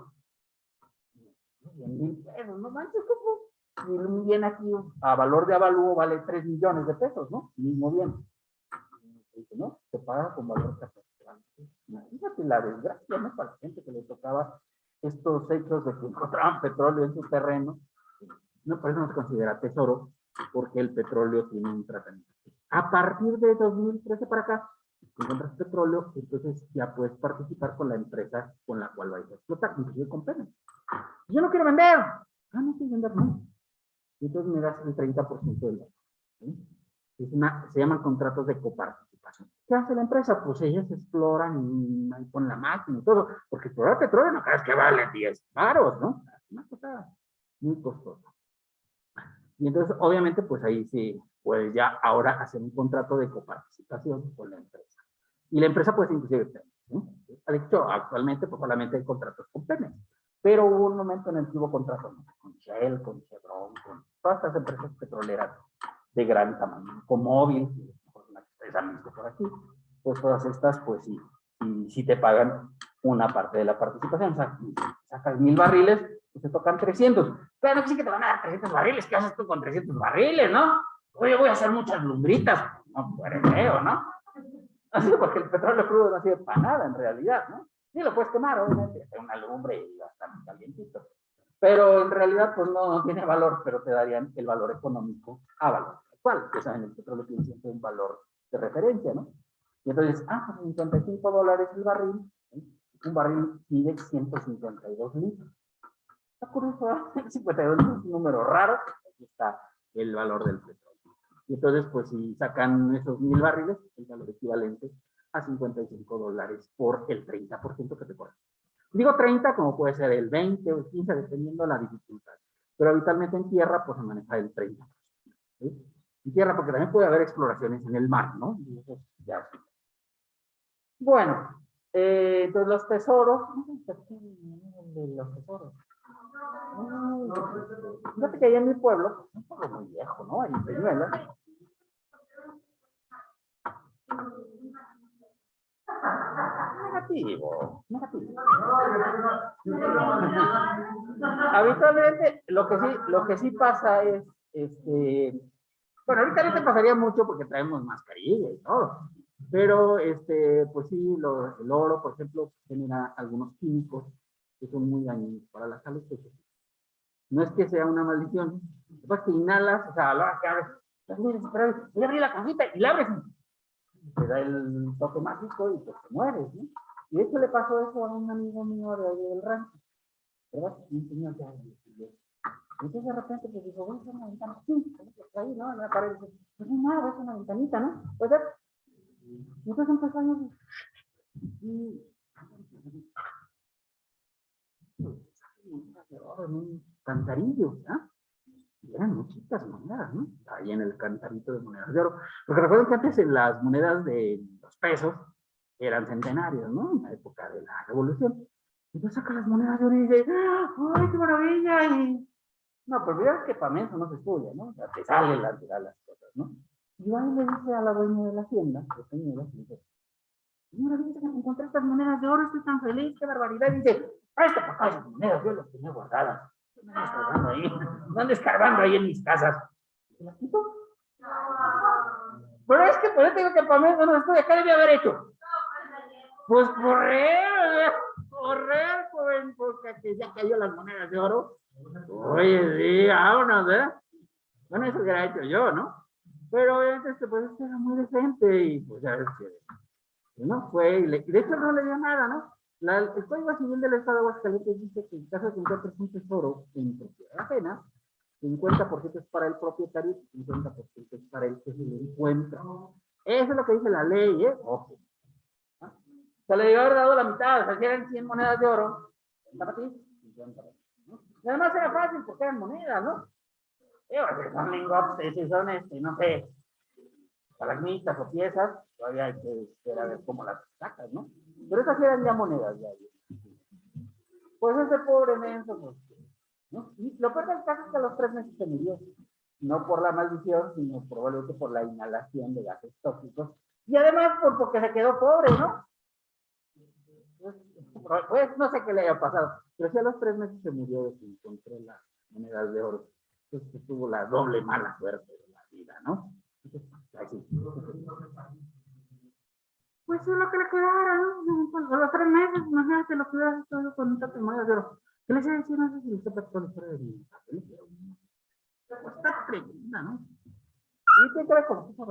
100,000 pesos, no manches, ¿cómo? Y un bien aquí a valor de avalúo vale 3 millones de pesos, ¿no? Mismo bien. ¿No? Se paga con valor capital. Imagínate la desgracia, ¿no? Para la gente que le tocaba estos hechos de que encontraban petróleo en su terreno. No, por eso no se considera tesoro, porque el petróleo tiene un tratamiento. A partir de 2013 para acá, si encuentras petróleo, entonces ya puedes participar con la empresa con la cual vayas a explotar, inclusive con Pemex. Yo no quiero vender. No quiero vender, no. Y entonces me das el 30% del valor. ¿Sí? Se llaman contratos de coparticipación. ¿Qué hace la empresa? Pues ellas exploran y ponen la máquina y todo, porque explorar petróleo no crees que vale 10 paros, ¿no? Es una cosa muy costosa. Y entonces, obviamente, pues ahí sí puedes ya ahora hacer un contrato de coparticipación con la empresa. Y la empresa, pues, inclusive, ¿sí? De hecho, actualmente, pues, solamente hay contratos con Pemex. Pero hubo un momento en el que hubo contratos con Shell, con Chevron, con todas estas empresas petroleras de gran tamaño, con Móvil, la que ustedes han visto por aquí, pues todas estas, pues sí te pagan una parte de la participación. O sea, si sacas 1,000 barriles, pues te tocan 300. Pero no que sí que te van a dar 300 barriles. ¿Qué haces tú con 300 barriles, no? Oye, voy a hacer muchas lumbritas. No, pues eres feo, ¿no? Así, porque el petróleo crudo no sirve para nada, en realidad, ¿no? Sí lo puedes quemar, obviamente, hacer una lumbre y va a estar calientito. Pero en realidad, pues no tiene valor, pero te darían el valor económico a valor actual. Ya saben, el petróleo tiene siempre un valor de referencia, ¿no? Y entonces, pues $55 el barril, ¿sí? Un barril pide 152 litros. Está curioso, ¿eh? 52 es un número raro, aquí está el valor del petróleo. Y entonces, pues si sacan esos 1,000 barriles, el valor equivalente a $55 por el 30% que te cobran. Digo 30 como puede ser el 20 o el 15, dependiendo de la dificultad. Pero habitualmente en tierra, pues se maneja el 30%. ¿Sí? En tierra, porque también puede haber exploraciones en el mar, ¿no? Y eso ya. Bueno, entonces los tesoros. Los tesoros. Fíjate que allá en mi pueblo, un pueblo muy viejo, ¿no? En Peñuelas. Negativo. Habitualmente, lo que sí pasa es, bueno, ahorita no te pasaría mucho porque traemos mascarilla y todo, pero, pues sí, el oro, por ejemplo, genera algunos químicos que son muy dañinos para la salud. No es que sea una maldición, es que inhalas, o sea, a la hora que abres, voy a abrir la cajita y la abres, te da el toque mágico y pues te mueres, ¿no? Y de hecho le pasó eso a un amigo mío de ahí del rancho, ¿verdad? Un señor que entonces de repente pues dijo, voy a hacer una ventana, sí, ahí, ¿no? En la pared, pues nada, es una ventanita, ¿no? Pues y entonces empezó a ir en un cantarillo, ¿ah? Y eran muchitas monedas, ¿no? Ahí en el cantarito de monedas de oro. Porque recuerden que antes en las monedas de los pesos eran centenarios, ¿no? En la época de la revolución. Y tú sacas las monedas de oro y dices, ¡ay, qué maravilla! Y no, pues mira que para mí eso no se estudia, ¿no? O sea, te salen las cosas, ¿no? Y ahí le dice a la dueña de la hacienda, la señora, y dice, señora, dice que encontré estas monedas de oro, estoy tan feliz, qué barbaridad. Y dice, presta para acá esas monedas, yo las tenía guardadas. ¿Dónde escarbando ahí en mis casas? ¿Se las quito? Pero es que por eso digo que para mí eso no se estudia, ¿qué debe haber hecho? Pues correr, joven, porque ya cayó las monedas de oro. Oye, sí, vámonos, ¿verdad? Bueno, eso hubiera hecho yo, ¿no? Pero obviamente, pues, era muy decente y pues ya ves que no fue, y de hecho no le dio nada, ¿no? El Código Civil del Estado de Aguascalientes dice que en caso de que encuentres un tesoro en propiedad ajena, 50% es para el propietario y 50% es para el que se le encuentra. Eso es lo que dice la ley, ¿eh? Ojo. ¿Ah? Se le debió haber dado la mitad, o sea, si eran 100 monedas de oro, 50 para ti, 50 para ti, ¿no? Y además era fácil porque eran monedas, ¿no? Si son lingotes, si son, no sé, palagnitas o piezas, todavía hay que ver a ver cómo las sacas, ¿no? Pero esas eran ya monedas, ya. Pues ese pobre menso, pues, ¿no? Y lo peor del caso es que a los 3 meses se murió. No por la maldición, sino probablemente por la inhalación de gases tóxicos. Y además porque se quedó pobre, ¿no? Pues no sé qué le haya pasado. Pero sí a los 3 meses se murió de que encontró las monedas de oro. Entonces tuvo la doble mala suerte de la vida, ¿no? Entonces, así. Pues es lo que le quedara, ¿no? A los 3 meses, imagínate lo que hubiera hecho con un patrimonio de oro. ¿Qué les decía? No sé si usted platicó la historia de mi papel. Pues está tremenda, ¿no? ¿Y qué crees con eso?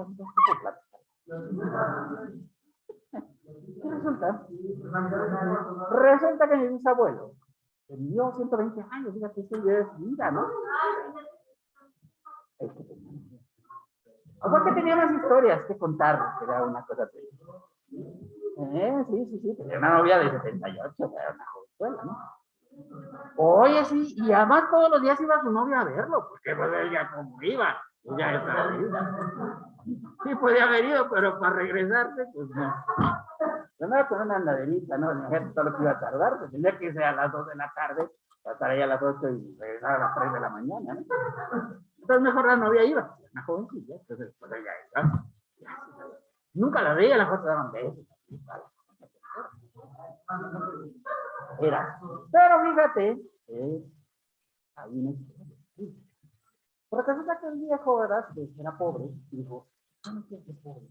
¿Qué resulta? Resulta que mi bisabuelo vivió 120 años, fíjate, eso ya es vida, ¿no? O sea que tenía más historias que contar, que era una cosa triste. Sí, tenía una novia de 78, era una jovenzuela, ¿no? Oye, sí, y además todos los días iba su novia a verlo, porque pues ella como iba, pues ya estaba ahí. Sí, podía haber ido, pero para regresarse, pues no. Andaba con una andaderita, ¿no? Imagínate todo lo que iba a tardar, pues tenía que irse a las 2 de la tarde, pasar ahí a las 8 y regresar a las 3 de la mañana, ¿no? Entonces mejor la novia iba, una jovencilla, entonces pues ella iba. Nunca la veía, las fotos daban besos. Era. Pero fíjate, ahí no. Porque resulta que el viejo, ¿verdad? Que era pobre, y dijo, no quiero ser pobre,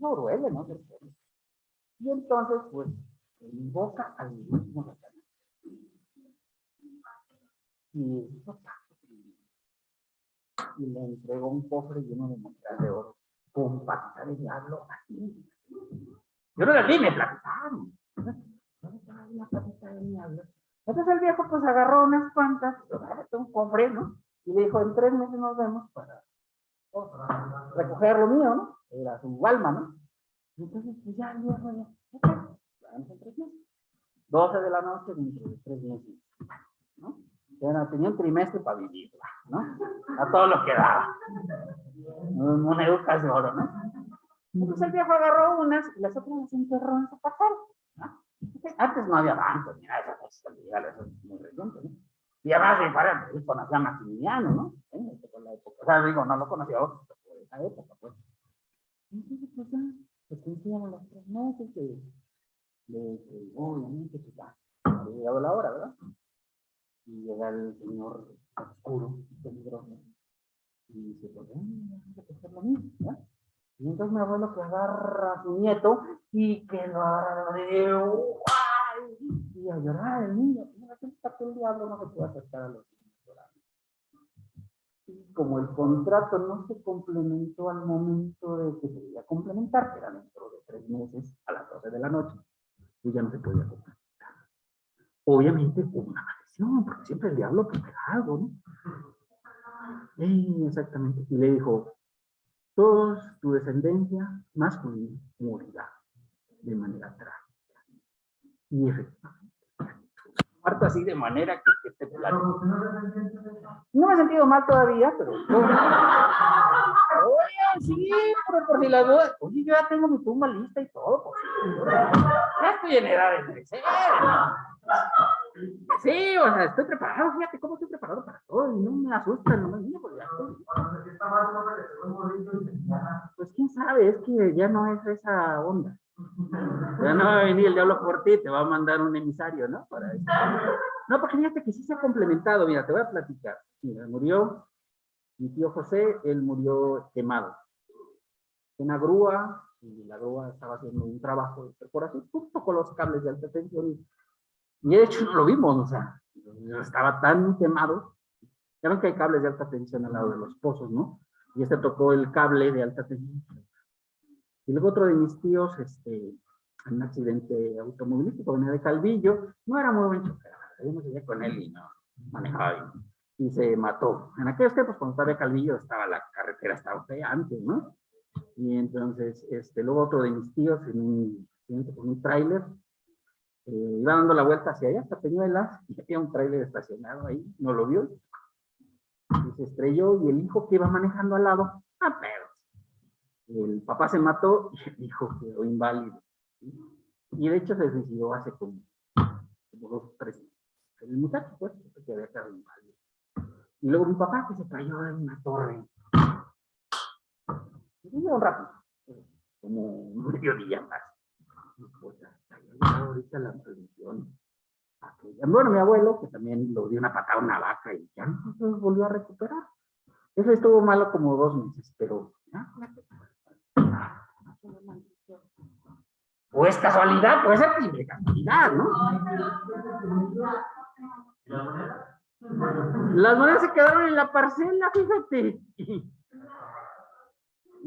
no duele, ¿no? Ser pobre. Y entonces, pues, invoca al mismo Satanás. Y le entregó un cofre lleno de monedas de oro con patas de diablo así. Yo no las vi, me platicaron. Entonces el viejo pues agarró unas cuantas, un cofre, ¿no? Y le dijo, en 3 meses nos vemos para recoger lo mío, ¿no? Era su alma, ¿no? Y entonces pues ya el viejo ya, vamos en 3 meses. 12 de la noche dentro de 3 meses, ¿no? Tenía un trimestre para vivir, ¿no? A todo lo que daba. Monedas de oro, ¿no? Entonces el viejo agarró unas y las otras las enterró en su cartera, ¿no? Antes no había bancos ni nada de esas cosas, eso es muy reciente, ¿no? Y además, él conocía a Maximiliano, ¿no? O sea, digo, no lo conocía por esa época, pues. Entonces, pues ya, pues coincidieron los 3 meses obviamente, pues ya, había llegado la hora, ¿verdad? Y llega el señor oscuro, peligroso, y dice, pues, vamos a hacer lo mismo, ¿verdad? Y entonces mi abuelo que agarra a su nieto y que lo agarra y a llorar el niño. Y resulta que el diablo no se puede acercar a los niños llorando. Y como el contrato no se complementó al momento de que se debía complementar, que era dentro de 3 meses a las 12 de la noche, y ya no se podía complementar. Obviamente hubo una maldición, porque siempre el diablo pues algo, ¿no? Exactamente. Y le dijo, toda tu descendencia masculina morirá de manera trágica. Y efectivamente, muerto así de manera que te plano. No me he sentido mal todavía, pero... Oye, sí, pero por si las dudas. Oye, yo ya tengo mi tumba lista y todo. Pues, ya estoy en edad de crecer, ¿no? Sí, o sea, estoy preparado, fíjate cómo estoy preparado para todo y no me asusta, no me niño, pues ya estoy. Pues quién sabe, es que ya no es esa onda. Ya no va a venir el diablo por ti, te va a mandar un emisario, ¿no? Para eso. No, porque fíjate que sí se ha complementado, mira, te voy a platicar. Mira, murió mi tío José, él murió quemado. En una grúa, y la grúa estaba haciendo un trabajo de perforación, justo con los cables de alta tensión. Y de hecho no lo vimos, o sea, estaba tan quemado. Ya ven que hay cables de alta tensión al lado de los pozos, ¿no? Y este tocó el cable de alta tensión. Y luego otro de mis tíos, en un accidente automovilístico, venía de Calvillo, no era muy buen chofer, yo me seguía con él y no manejaba bien. Y se mató. En aquellos tiempos, cuando estaba de Calvillo, estaba la carretera, estaba fea antes, ¿no? Y entonces, luego otro de mis tíos, en un tráiler, iba dando la vuelta hacia allá, hasta Peñuelas, y había un tráiler estacionado ahí, no lo vio, y se estrelló, y el hijo que iba manejando al lado, pero el papá se mató y el hijo quedó inválido. Y de hecho se suicidó hace como 2 o 3 meses. el muchacho, pues, que había quedado inválido. Y luego mi papá, que se cayó en una torre. Y vivieron rápido, como un mediodía más. Y pues hasta ya ahorita la maldición. Bueno, mi abuelo, que también lo dio una patada a una vaca y ya no se volvió a recuperar. Eso estuvo malo como 2 meses, pero ya. O es casualidad, puede ser simple casualidad, ¿no? Las monedas se quedaron en la parcela, fíjate. Y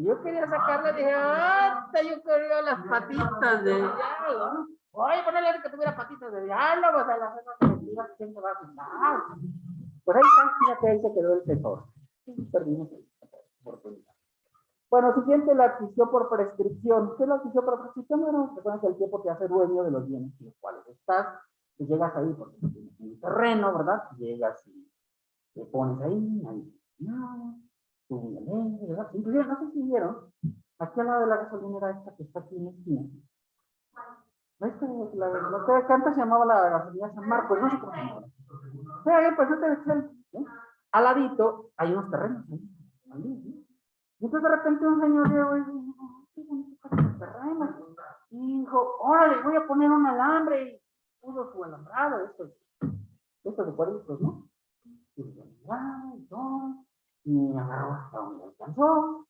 yo quería sacarle, dije, ¡ah! Yo quería las patitas de diablo. Oye, ponerle que tuviera patitas de diablo, pues a la cena ¿quién se va a pintar? Pues ahí está, fíjate, ahí se quedó el tesoro. Perdimos la oportunidad. Bueno, siguiente, la adquisición por prescripción. ¿Qué es la adquisición por prescripción? Bueno, recuerda que el tiempo te hace dueño de los bienes en los cuales estás. Y llegas ahí porque tienes un terreno, ¿verdad? Llegas y te pones ahí, no, tú me ¿verdad? Inclusive, no sé si vieron, aquí al lado de la gasolinera esta que está aquí en la esquina. La que antes se llamaba la gasolinera San Marcos, no sé cómo se llama. Sí, pues no te ves, ¿eh? Al ladito hay unos terrenos, ¿eh? Y entonces de repente un señor llegó y dijo, y dijo, órale, voy a poner un alambre, y puso su alambrado, estos de cuadritos, ¿no? Y agarró hasta donde alcanzó,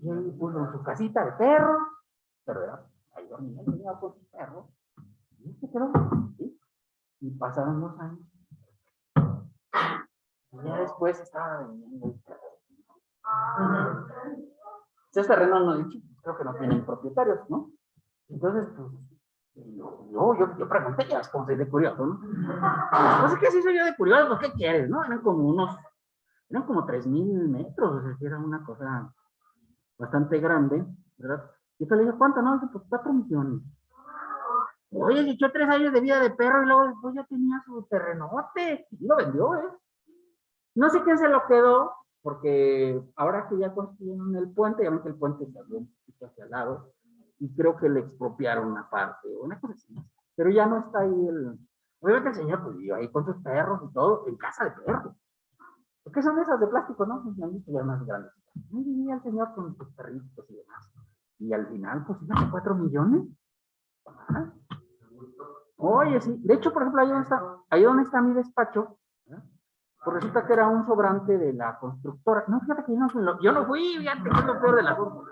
y ahí puso su casita de perro, pero era, ahí dormía el señor con su perro, y se quedó, ¿sí? Y pasaron 2 años, y ya después estaba vendiendo el terreno. Esos terrenos no, creo que no tienen propietarios, ¿no? Entonces, pues, yo pregunté, ya como soy de curioso, ¿no? Pues es que sí soy yo de curioso, pues, ¿qué quieres, no? Eran como 3,000 metros, o sea, que era una cosa bastante grande, ¿verdad? Y yo le dije, ¿cuánto? No, dice, pues 4 millones. Oye, se echó 3 años de vida de perro y luego después ya tenía su terrenote, y lo vendió, ¿eh? No sé quién se lo quedó, porque ahora que ya construyeron el puente, ya ven que el puente salió un poquito hacia el lado, y creo que le expropiaron una parte, o una cosa así. Pero ya no está ahí el... Obviamente el señor pues vivió ahí con sus perros y todo, en casa de perros. ¿Qué son esas de plástico, no? Ya más grandes. Ahí vivía el señor con sus perritos y demás. Y al final, pues, ¿no? 4 millones. ¿Ah? Oye, sí. De hecho, por ejemplo, ahí donde está mi despacho, ¿eh? Pues resulta que era un sobrante de la constructora. No, fíjate que yo no fui, fíjate que es lo peor de la cosa.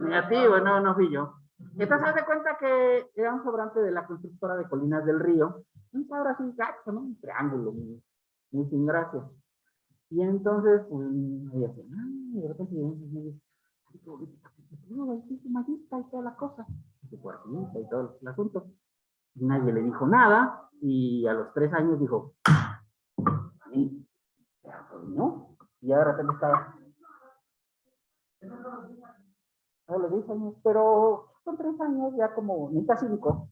Negativo, no fui yo. Entonces, haz de cuenta que era un sobrante de la constructora de Colinas del Río. Un cuadro así gacho, ¿no? Un triángulo, muy sin gracia. Y entonces, pues, ahí así, de repente, magista y toda la cosa, su cuartita y todo el asunto. Y nadie le dijo nada, y a los 3 años dijo, y no, y ya de repente estaba a los 10 años, pero con 3 años ya como necesita 5,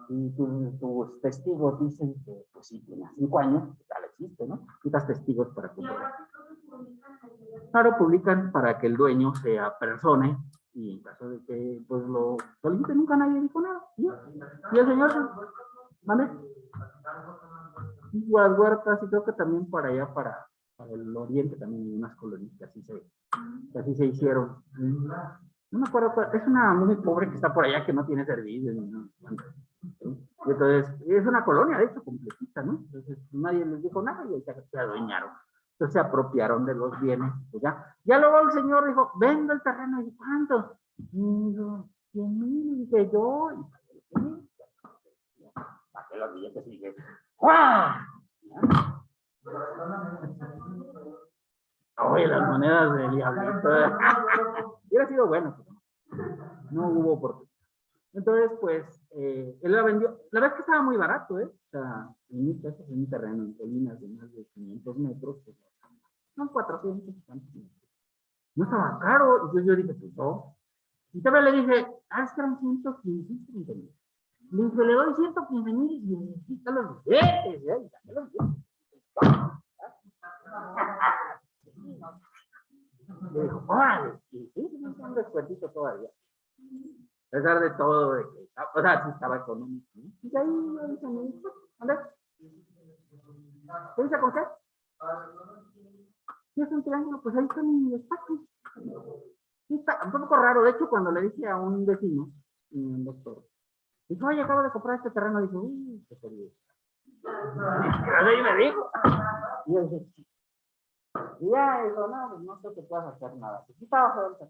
y tus testigos dicen que pues sí, tiene 5 años, ya lo existe, ¿no? Necesitas testigos para comprobar. Claro, publican para que el dueño se apersone, y en caso de que pues lo solicite, nunca nadie dijo nada. Y el señor, ¿vale? Las huertas, y creo que también para allá, para el oriente, también hay unas colonias que así se hicieron. No me acuerdo, es una muy pobre que está por allá que no tiene servicios. ¿No? Entonces, es una colonia, de hecho, completita, ¿no? Entonces, nadie les dijo nada y se adueñaron. Entonces, se apropiaron de los bienes. Pues ya luego el señor dijo, vendo el terreno. Y ¿cuánto? Y yo, 100,000, dije yo. Para que los billetes siguen. ¡Guau! Oye, las monedas del diablito. Hubiera sido bueno, pero no hubo oportunidad. Entonces, pues, él la vendió. La verdad es que estaba muy barato, ¿eh? O sea, en un terreno en Colinas de más de 500 metros, pues, no 400, no estaba caro. Entonces yo dije, pues no. Y también le dije, es que eran 115,000. Le dije, le doy 115,000 y necesita los billetes, ¿eh? Y también los billetes. Le dijo, órale, y sí, no es un descuentito todavía. A pesar de todo, de que, o sea, sí estaba económico. Y ahí se me dijo, ¿vale? ¿Qué dice con qué? Si es un triángulo, pues ahí está mi despacho. Sí, está un poco raro. De hecho, cuando le dije a un vecino, un doctor, dijo, oye, acabo de comprar este terreno, dije, uy, qué feliz. Y me dijo. Y yo dije, y ya, eso, no, pues no sé que puedas hacer nada. Pues sí estaba fuerte,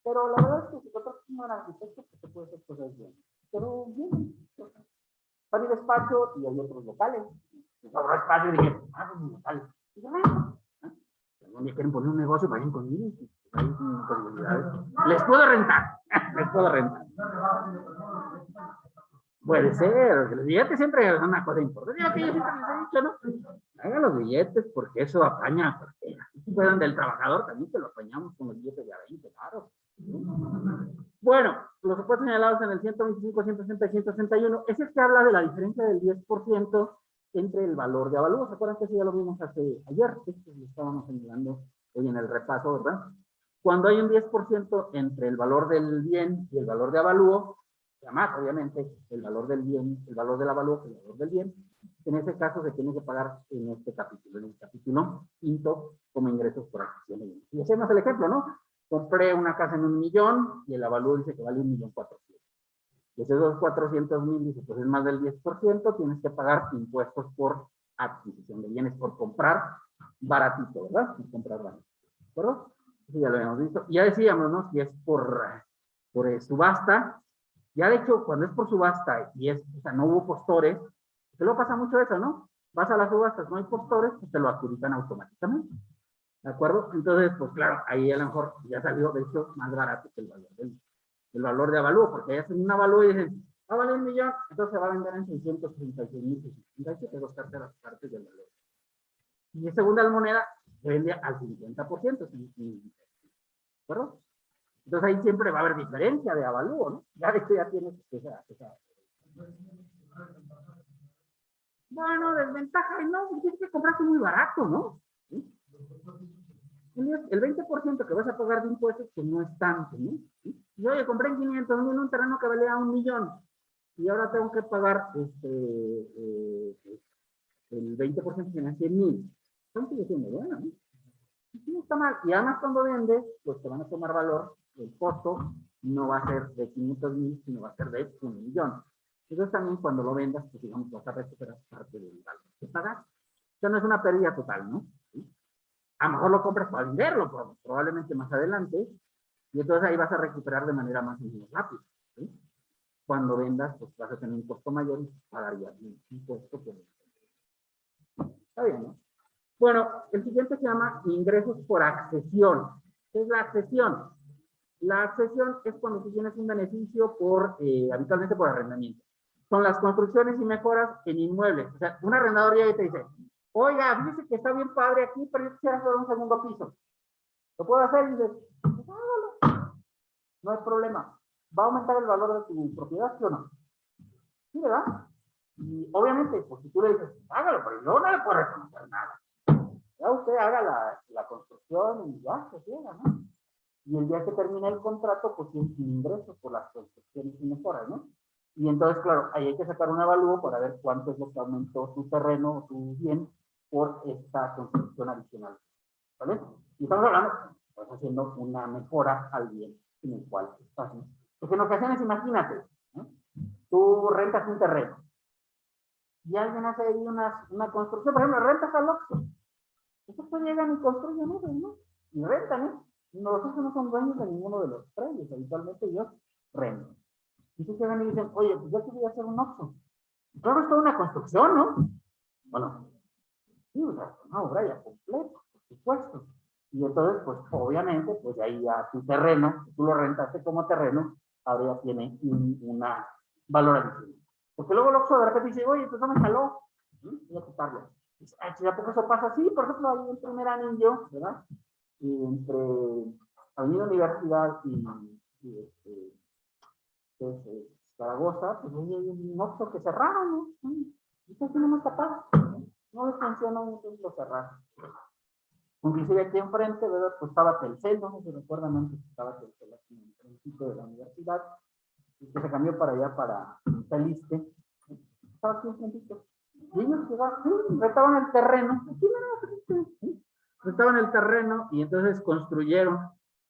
pero la verdad es que si otros no eran arquitectos, pues se puede hacer cosas bien. Pero bien, para mi despacho y hay otros locales. Me sobró espacio y dije, pues mi local. Y yo, algún día quieren poner un negocio, vayan conmigo. Hay posibilidades. Les puedo rentar. Les puedo rentar. Puede ser. Los billetes siempre son una cosa importante. Yo siempre les he dicho, ¿no? Hagan los billetes porque eso apaña a cualquiera. Si fueran del trabajador, también te lo apañamos con los billetes de a 20, claro. Bueno, los supuestos señalados en el 125, 160 y 161 es el que habla de la diferencia del 10% entre el valor de avalúo. ¿Se acuerdan que eso ya lo vimos ayer? Esto lo estábamos señalando hoy en el repaso, ¿verdad? Cuando hay un 10% entre el valor del bien y el valor de avalúo, además, obviamente, el valor del bien, el valor del avalúo, el valor del bien, en ese caso se tiene que pagar en este capítulo, en el capítulo quinto, como ingresos por adquisición de bienes. Y hacemos el ejemplo, ¿no? Compré una casa en 1.000.000 y el avalúo dice que vale 1.400.000. Y esos 400.000 dice, pues es más del 10%, tienes que pagar impuestos por adquisición de bienes, por comprar baratito, ¿verdad? Por comprar baratito, ¿de acuerdo? Eso ya lo habíamos visto. Ya decíamos, ¿no? Si es por subasta, ya de hecho, cuando es por subasta y es, o sea, no hubo postores, que luego pasa mucho eso, ¿no? Vas a las subastas, no hay postores, pues te lo adjudican automáticamente. ¿De acuerdo? Entonces, pues claro, ahí a lo mejor ya salió, de hecho, más barato que el valor de avalúo, porque ya hacen un avalúo y dicen, va a valer 1.000.000, entonces se va a vender en 636.667, dos terceras partes del valor. Y en segunda la moneda se vende al 50%, ¿de acuerdo? Entonces ahí siempre va a haber diferencia de avalúo, ¿no? Ya de hecho ya tienes esa. Bueno, desventaja, no, tienes que comprarte muy barato, ¿no? ¿Sí? El 20% que vas a pagar de impuestos, pues no es tanto, ¿no? ¿Sí? Yo oye, compré en 500.000 un terreno que valía 1.000.000 y ahora tengo que pagar el 20% que me 100.000. Entonces sigue siendo bueno, ¿no? No está mal. Y además cuando vendes, pues te van a tomar valor, el costo no va a ser de 500.000, sino va a ser de 1.000.000. Entonces también cuando lo vendas, pues digamos, vas a recuperar parte del valor que pagas. O sea, no es una pérdida total, ¿no? ¿Sí? A lo mejor lo compras para venderlo, probablemente más adelante, y entonces ahí vas a recuperar de manera más rápida, ¿sí? Cuando vendas, pues vas a tener un costo mayor y pagarías un impuesto. Está bien, ¿no? Bueno, el siguiente se llama ingresos por accesión. ¿Qué es la accesión? La accesión es cuando tú tienes un beneficio habitualmente por arrendamiento. Son las construcciones y mejoras en inmuebles. O sea, un arrendador llega y te dice, oiga, dice que está bien padre aquí, pero yo quisiera hacer un segundo piso. ¿Lo puedo hacer? Y dices, pues hágalo. No hay problema. ¿Va a aumentar el valor de tu propiedad, sí o no? Sí, ¿verdad? Y obviamente, pues si tú le dices, hágalo, pero yo no le puedo reconocer nada. Ya usted haga la construcción y ya se llega, ¿no? Y el día que termine el contrato, pues tiene ingresos por las construcciones y mejoras, ¿no? Y entonces, claro, ahí hay que sacar un avalúo para ver cuánto es lo que aumentó tu terreno o tu bien por esta construcción adicional, ¿vale? Y estamos hablando, pues haciendo una mejora al bien en el cual estás, ¿no? Porque en ocasiones, imagínate, ¿no? Tú rentas un terreno y alguien hace ahí una construcción, por ejemplo, rentas al Oxxo. Estos llegan y construyen eso, ¿no? Y rentan, ¿eh? Nosotros no son dueños de ninguno de los predios, habitualmente ellos rentan. Y se llegan y dicen, oye, pues yo quería hacer un Oxxo. Claro, es toda una construcción, ¿no? Bueno, sí, o sea, una obra ya completa, por supuesto. Y entonces, pues, obviamente, pues de ahí a tu terreno, si tú lo rentaste como terreno, ahora ya tiene una valor adicional. Porque luego el Oxxo de repente dice, oye, pues no me jaló, voy a quitarlo. ¿A poco eso pasa así? Por ejemplo, ahí en Primer Anillo, ¿verdad? Y entre Avenida Universidad y Zaragoza, pues hay un Oxxo que cerraron, ¿no? Entonces no hemos tapado, no les funciona, entonces lo cerraron. Inclusive aquí enfrente, ¿verdad? Pues estaba Telcel, no sé si recuerdan antes, estaba Telcel aquí en el principio de la universidad, y que se cambió para allá, para Teliste. Estaba aquí enfrentito. Y ellos llegaban, sí, rentaban el terreno, sí, rentaban el terreno y entonces construyeron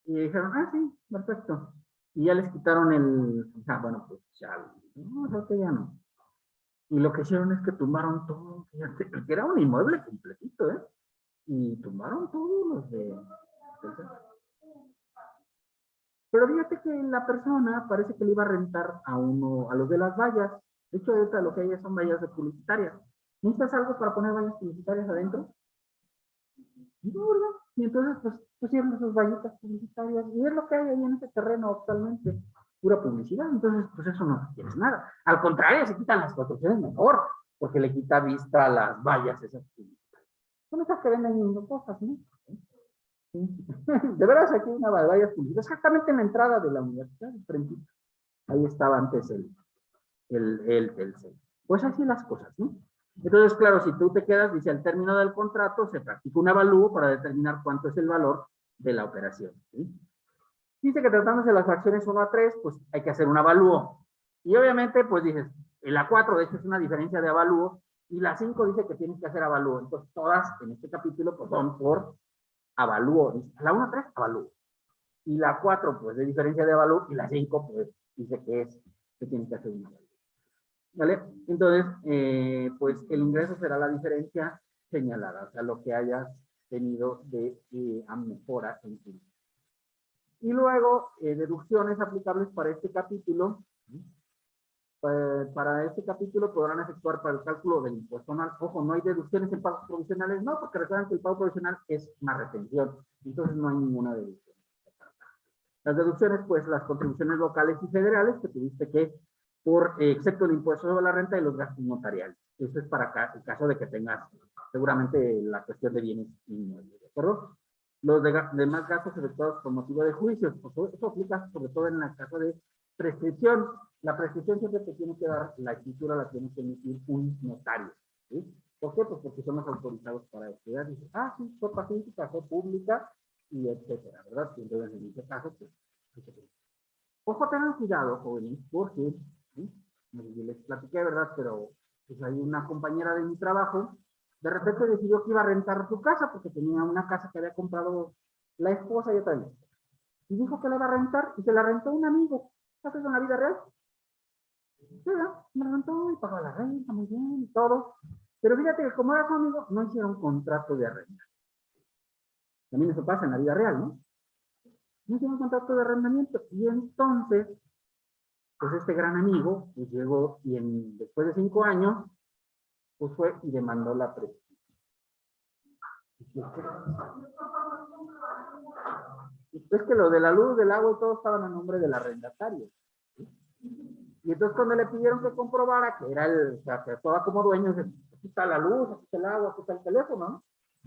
y dijeron, ah, sí, perfecto. Y ya les quitaron o sea, bueno, pues ya, no, creo que ya no. Y lo que hicieron es que tumbaron todo, fíjate, que era un inmueble completito, ¿eh? Y tumbaron todos los de... Pero fíjate que la persona parece que le iba a rentar a los de las vallas. De hecho, ahorita lo que hay son vallas de publicitarias. ¿Necesitas algo para poner vallas publicitarias adentro? No, ¿verdad? Y entonces, pues, pusieron sus vallitas publicitarias. Y es lo que hay ahí en ese terreno actualmente. Pura publicidad. Entonces, pues eso no quieres nada. Al contrario, se quitan las construcciones mejor, porque le quita vista a las vallas esas publicitarias. Son esas que venden cosas, ¿no? Sí. De veras, aquí hay una valla publicitaria, exactamente en la entrada de la universidad, frentito. Ahí estaba antes el Telcel. Pues así las cosas, ¿no? Entonces, claro, si tú te quedas, dice, al término del contrato, se practica un avalúo para determinar cuánto es el valor de la operación, ¿sí? Dice que tratándose de las fracciones 1 a 3, pues hay que hacer un avalúo. Y obviamente, pues dices, la 4 de hecho es una diferencia de avalúo, y la 5 dice que tienes que hacer avalúo. Entonces, todas en este capítulo, pues son por avalúo. La 1 a 3, avalúo. Y la 4, pues de diferencia de avalúo, y la 5, pues dice que tiene que hacer un avalúo. ¿Vale? Entonces, pues el ingreso será la diferencia señalada, o sea, lo que hayas tenido de mejora en tu. Y luego, deducciones aplicables para este capítulo. Para este capítulo podrán efectuar para el cálculo del impuesto anual. Ojo, no hay deducciones en pagos provisionales, no, porque recuerden que el pago provisional es una retención, entonces no hay ninguna deducción. Las deducciones, pues las contribuciones locales y federales, que tuviste que, excepto el impuesto sobre la renta y los gastos notariales. Eso es para el caso de que tengas seguramente la cuestión de bienes inmuebles, ¿de acuerdo? Los demás gastos efectuados por motivo de juicios, pues eso aplica sobre todo en el caso de prescripción. La prescripción siempre te tiene que dar, la escritura la tiene que emitir un notario, ¿sí? ¿Por qué? Pues porque son los autorizados para estudiar. Dice, ah, sí, fue pacífica, fue pública, y etcétera, ¿verdad? Y entonces en este caso, pues, ojo, tengan cuidado, jóvenes, porque, ¿sí? Les platiqué, ¿verdad? Pero, pues hay una compañera de mi trabajo, de repente decidió que iba a rentar su casa, porque tenía una casa que había comprado la esposa y otra vez. Y dijo que la iba a rentar, y se la rentó un amigo. ¿Haces en la vida real? Sí, ¿verdad? Me la rentó y pagó la renta, muy bien, y todo. Pero fíjate que como era su amigo, no hicieron contrato de arrendamiento. También eso pasa en la vida real, ¿no? No hicieron contrato de arrendamiento. Y entonces, pues este gran amigo, pues llegó y después de 5 años, pues fue y demandó la prescripción. Es que lo de la luz, del agua y todo estaban a nombre del arrendatario. ¿Sí? Y entonces cuando le pidieron que comprobara que era o sea, que estaba como dueño, aquí está la luz, aquí está el agua, aquí está el teléfono, ¿no?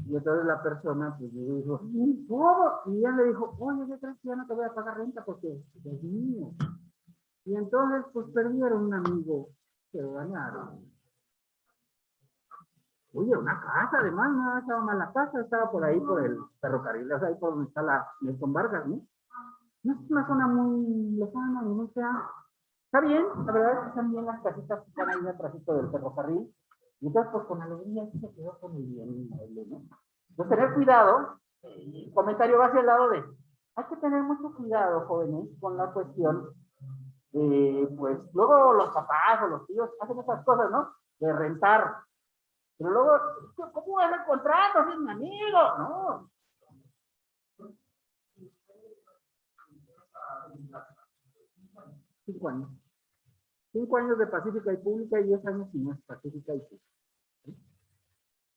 Y entonces la persona pues dijo, ¿cómo? Y ya le dijo, oye, ¿qué crees que ya no te voy a pagar renta porque es mío? Y entonces pues perdieron un amigo, se lo ganaron. Oye, una casa, además, no estaba mal la casa, estaba por ahí por el ferrocarril, o sea, ahí por donde está la Nelson Vargas, ¿no? No es una zona muy lejana, no sea. Está bien, la verdad es que están bien las casitas que están ahí atrásito del ferrocarril. Y entonces, pues con alegría se quedó con el bien, ¿no? Entonces, tener cuidado, el comentario va hacia el lado de, hay que tener mucho cuidado, jóvenes, con la cuestión, pues luego los papás o los tíos hacen esas cosas, ¿no? De rentar. Pero luego, ¿cómo vas a contrato? Es mi amigo, ¿no? Cinco años. 5 años de pacífica y pública y 10 años si no es pacífica y pública. ¿Sí?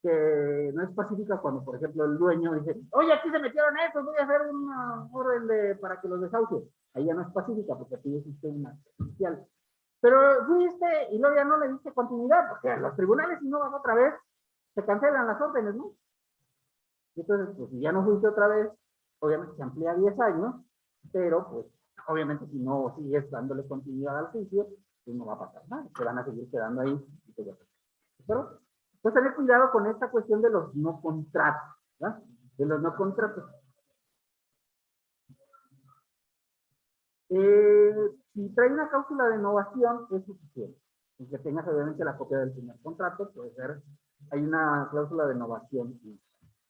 Que no es pacífica cuando, por ejemplo, el dueño dice, oye, aquí se metieron estos, voy a hacer una orden para que los desahucie. Ahí ya no es pacífica porque aquí existe una judicial. Pero fuiste y luego ya no le diste continuidad, porque a los tribunales, si no vas otra vez, se cancelan las órdenes, ¿no? Y entonces, pues si ya no fuiste otra vez, obviamente se amplía 10 años, pero pues obviamente si no sigues dándole continuidad al juicio, pues no va a pasar nada, se van a seguir quedando ahí. Pero pues tener cuidado con esta cuestión de los no contratos, ¿verdad? De los no contratos. Si trae una cláusula de innovación, es suficiente. Y que tengas obviamente la copia del primer contrato, puede ser, hay una cláusula de innovación.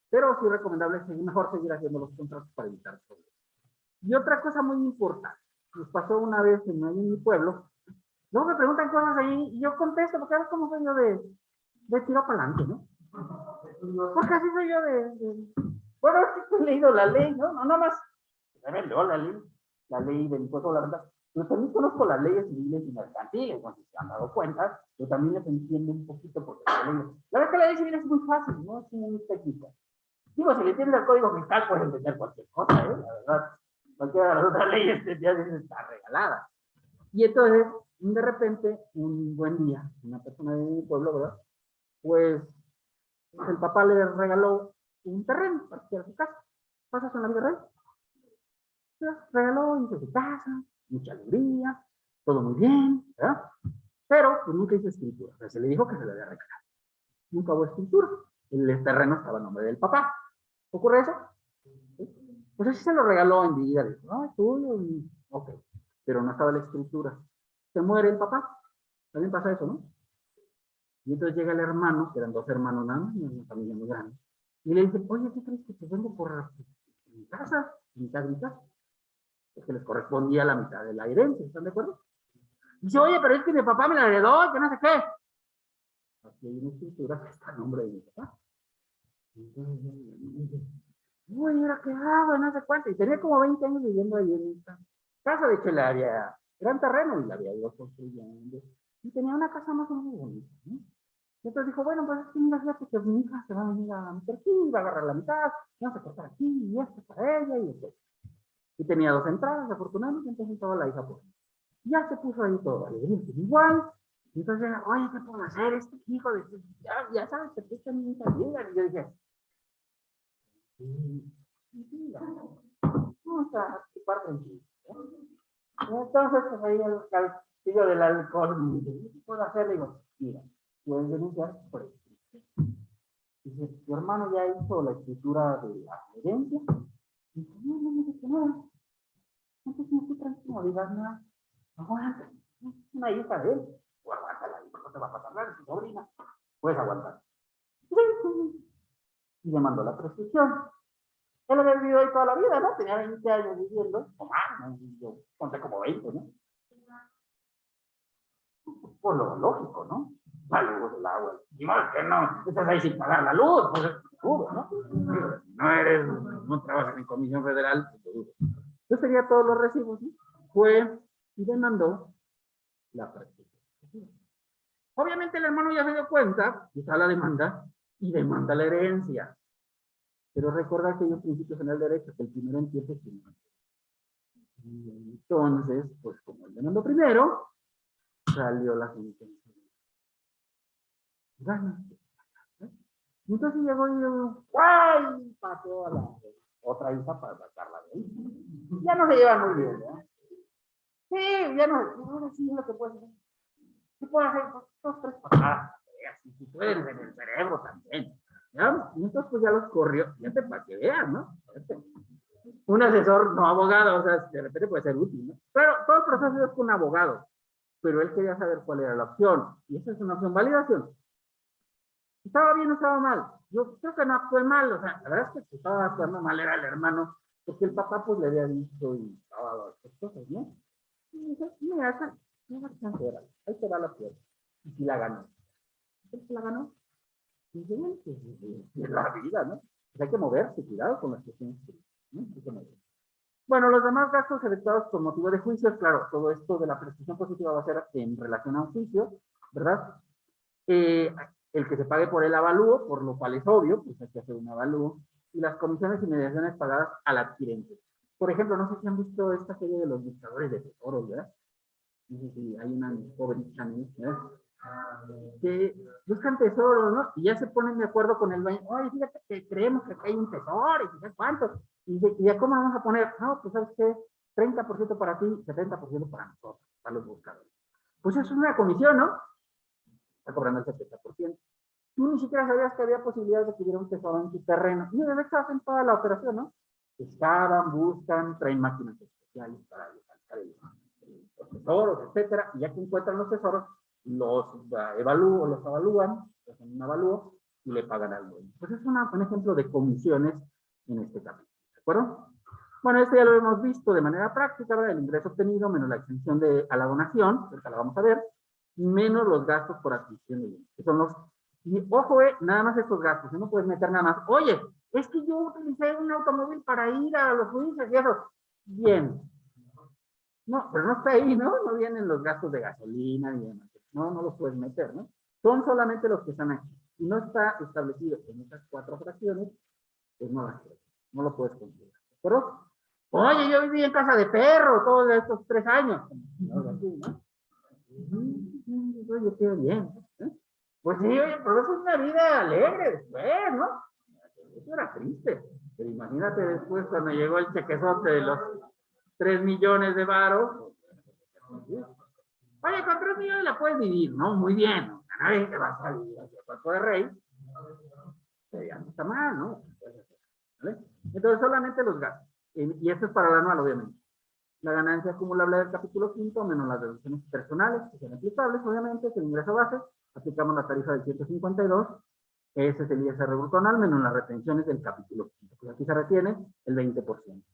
Pero sí es recomendable mejor seguir haciendo los contratos para evitar problemas. Y otra cosa muy importante, nos pasó una vez en mi pueblo, luego me preguntan cosas ahí y yo contesto, porque a veces como soy yo de tiro para adelante, ¿no? Porque así soy yo bueno, es que he leído la ley, ¿no? No, nada más, leo la ley del impuesto a la renta. Pero también conozco las leyes civiles y mercantiles, no sé si se han dado cuenta, pero también les entiendo un poquito porque la verdad es que la ley civil es muy fácil, ¿no? Es muy técnica. Digo, si le entiende el código fiscal, puede entender cualquier cosa, ¿eh? La verdad, cualquiera de las otras leyes ya está regalada. Y entonces, de repente, un buen día, una persona de mi pueblo, ¿verdad? Pues el papá le regaló un terreno para que su casa. ¿Pasas en la vida real? Regaló, hizo su casa, mucha alegría, todo muy bien, ¿verdad? Pero pues, nunca hizo escritura. O sea, se le dijo que se le había regalado. Nunca hubo escritura. El terreno estaba a nombre del papá. ¿Ocurre eso? ¿Sí? Pues así se lo regaló en vida. Dijo, no, es tuyo. Ok. Pero no estaba la escritura. Se muere el papá. También pasa eso, ¿no? Y entonces llega el hermano, que eran dos hermanos nada más, una familia muy grande. Y le dice, oye, ¿qué crees que te vengo por mi casa? Mitad. Porque les correspondía la mitad de la herencia, ¿están de acuerdo? Dice, oye, pero es que mi papá me la heredó, que no sé qué. Aquí hay una escritura que está a nombre de mi papá. Uy, ¿ahora qué hago? No sé cuánto. Y tenía como 20 años viviendo ahí en esta casa. De hecho, le había gran terreno y la había ido construyendo. Y tenía una casa más o menos bonita, ¿no? Y entonces dijo, bueno, pues es que mira, fíjate que mi hija se va a venir a meter aquí, va a agarrar la mitad, vamos a cortar aquí, y esto para ella, y esto. Y tenía dos entradas, afortunadamente, entonces estaba la hija por ahí. Ya se puso ahí todo, igual. Y entonces, oye, ¿qué puedo hacer? Este hijo de... Ya sabes, que esta niña llega. Y yo dije, vamos a ocupar tranquilo. Entonces, pues ahí el castillo del alcohol, ¿qué puedo hacer? Le digo, mira, puedes denunciar por esto. Dice, tu hermano ya hizo la escritura de la herencia. Dice, no me dice nada. Entonces, no estoy tranquilo, no digas nada. Aguanta, es una hija de él. O aguántala, no te va a pasar nada, es tu sobrina. Puedes aguantar. Y le mandó la prescripción. Él había vivido ahí toda la vida, ¿no? Tenía 20 años viviendo, o más, ¿no? Yo conté como 20, ¿no? Por lo lógico, ¿no? La luz, el agua. Y más que no, estás ahí sin pagar la luz, pues dudo, ¿no? No trabajas en Comisión Federal, pues dudo. Yo sería todos los recibos, ¿no? Fue y demandó la prescripción. Obviamente el hermano ya se dio cuenta, y está la demanda, y demanda la herencia. Pero recordar que hay un principio general de derecho, que el primero empieza el primero. Y entonces, pues como él demandó primero, salió la sentencia. Gana. Y entonces llegó y yo, ¡guay! Pasó a la otra hija para sacarla de ahí. Ya no se llevan muy bien, ¿verdad? Sí, ya no, ahora sí es lo que puedo hacer. ¿Qué puedo hacer? Pues, 2, 3 patadas. Si pueden en el cerebro también. ¿Ya? Y entonces pues ya los corrió, fíjate para que vean, ¿no? Un asesor, no abogado, o sea, de repente puede ser útil, ¿no? Pero todo el proceso es con un abogado, pero él quería saber cuál era la opción, y esa es una opción, validación. ¿Estaba bien o estaba mal? Yo creo que no actué mal, o sea, la verdad es que estaba actuando mal era el hermano, porque el papá pues le había dicho y estaba las cosas, ¿no? Y dije, mira, ahí te va la opción. Y si la ganó. ¿Entonces la ganó? Y dije, bueno, pues es la vida, ¿no? Pues hay que moverse, cuidado con las cuestiones, ¿no? Hay que moverse. Bueno, los demás gastos efectuados por motivo de juicio, claro, todo esto de la prescripción positiva va a ser en relación a un juicio, ¿verdad? El que se pague por el avalúo, por lo cual es obvio, pues hay que hacer un avalúo, y las comisiones y mediaciones pagadas al adquirente. Por ejemplo, no sé si han visto esta serie de los buscadores de tesoros, ¿verdad? No sé si hay una pobre channel, ¿verdad? Que buscan tesoros, ¿no? Y ya se ponen de acuerdo con el dueño. Oye, fíjate que creemos que aquí hay un tesoro y quizás cuánto. Y ya cómo vamos a poner, no, pues sabes qué, 30% para ti, 70% para nosotros, para los buscadores. Pues eso es una comisión, ¿no? Está cobrando el 70%. Tú ni siquiera sabías que había posibilidad de que hubiera un tesoro en tu terreno. Y de hecho hacen toda la operación, ¿no? Excavan, buscan, traen máquinas especiales para buscar los tesoros, etcétera. Y ya que encuentran los tesoros, los avalúan, hacen un avalúo y le pagan al dueño. Pues es un ejemplo de comisiones en este capítulo, ¿de acuerdo? Bueno, esto ya lo hemos visto de manera práctica, ¿verdad? El ingreso obtenido menos la exención a la donación, ahorita la vamos a ver, menos los gastos por adquisición de bienes, que son los... Y ojo, nada más estos gastos, no puedes meter nada más. Oye, es que yo utilicé un automóvil para ir a los juicios y eso. Bien. No, pero no está ahí, ¿no? No vienen los gastos de gasolina ni demás. No los puedes meter, ¿no? Son solamente los que están aquí. Si no está establecido en estas 4 fracciones, pues no lo puedes considerar. ¿De acuerdo? Oye, yo viví en casa de perro todos estos 3 años. Algo así, ¿no? Oye, qué bien. Pues sí, oye, pero eso es una vida alegre después, ¿no? Eso era triste. Pero imagínate después cuando llegó el chequezote de los 3 millones de varos. Oye, con 3 millones la puedes vivir, ¿no? Muy bien, ¿no? Nadie te va a salir hacia el cuerpo de rey. Pero ya no está mal, ¿no? ¿Vale? Entonces, solamente los gastos. Y esto es para el anual, obviamente. La ganancia acumulable del capítulo 5 menos las deducciones personales, que son aplicables, obviamente, que el ingreso base, aplicamos la tarifa del 152, ese es el ISR bruto anual, menos las retenciones del capítulo 5. Pues aquí se retiene el 20%,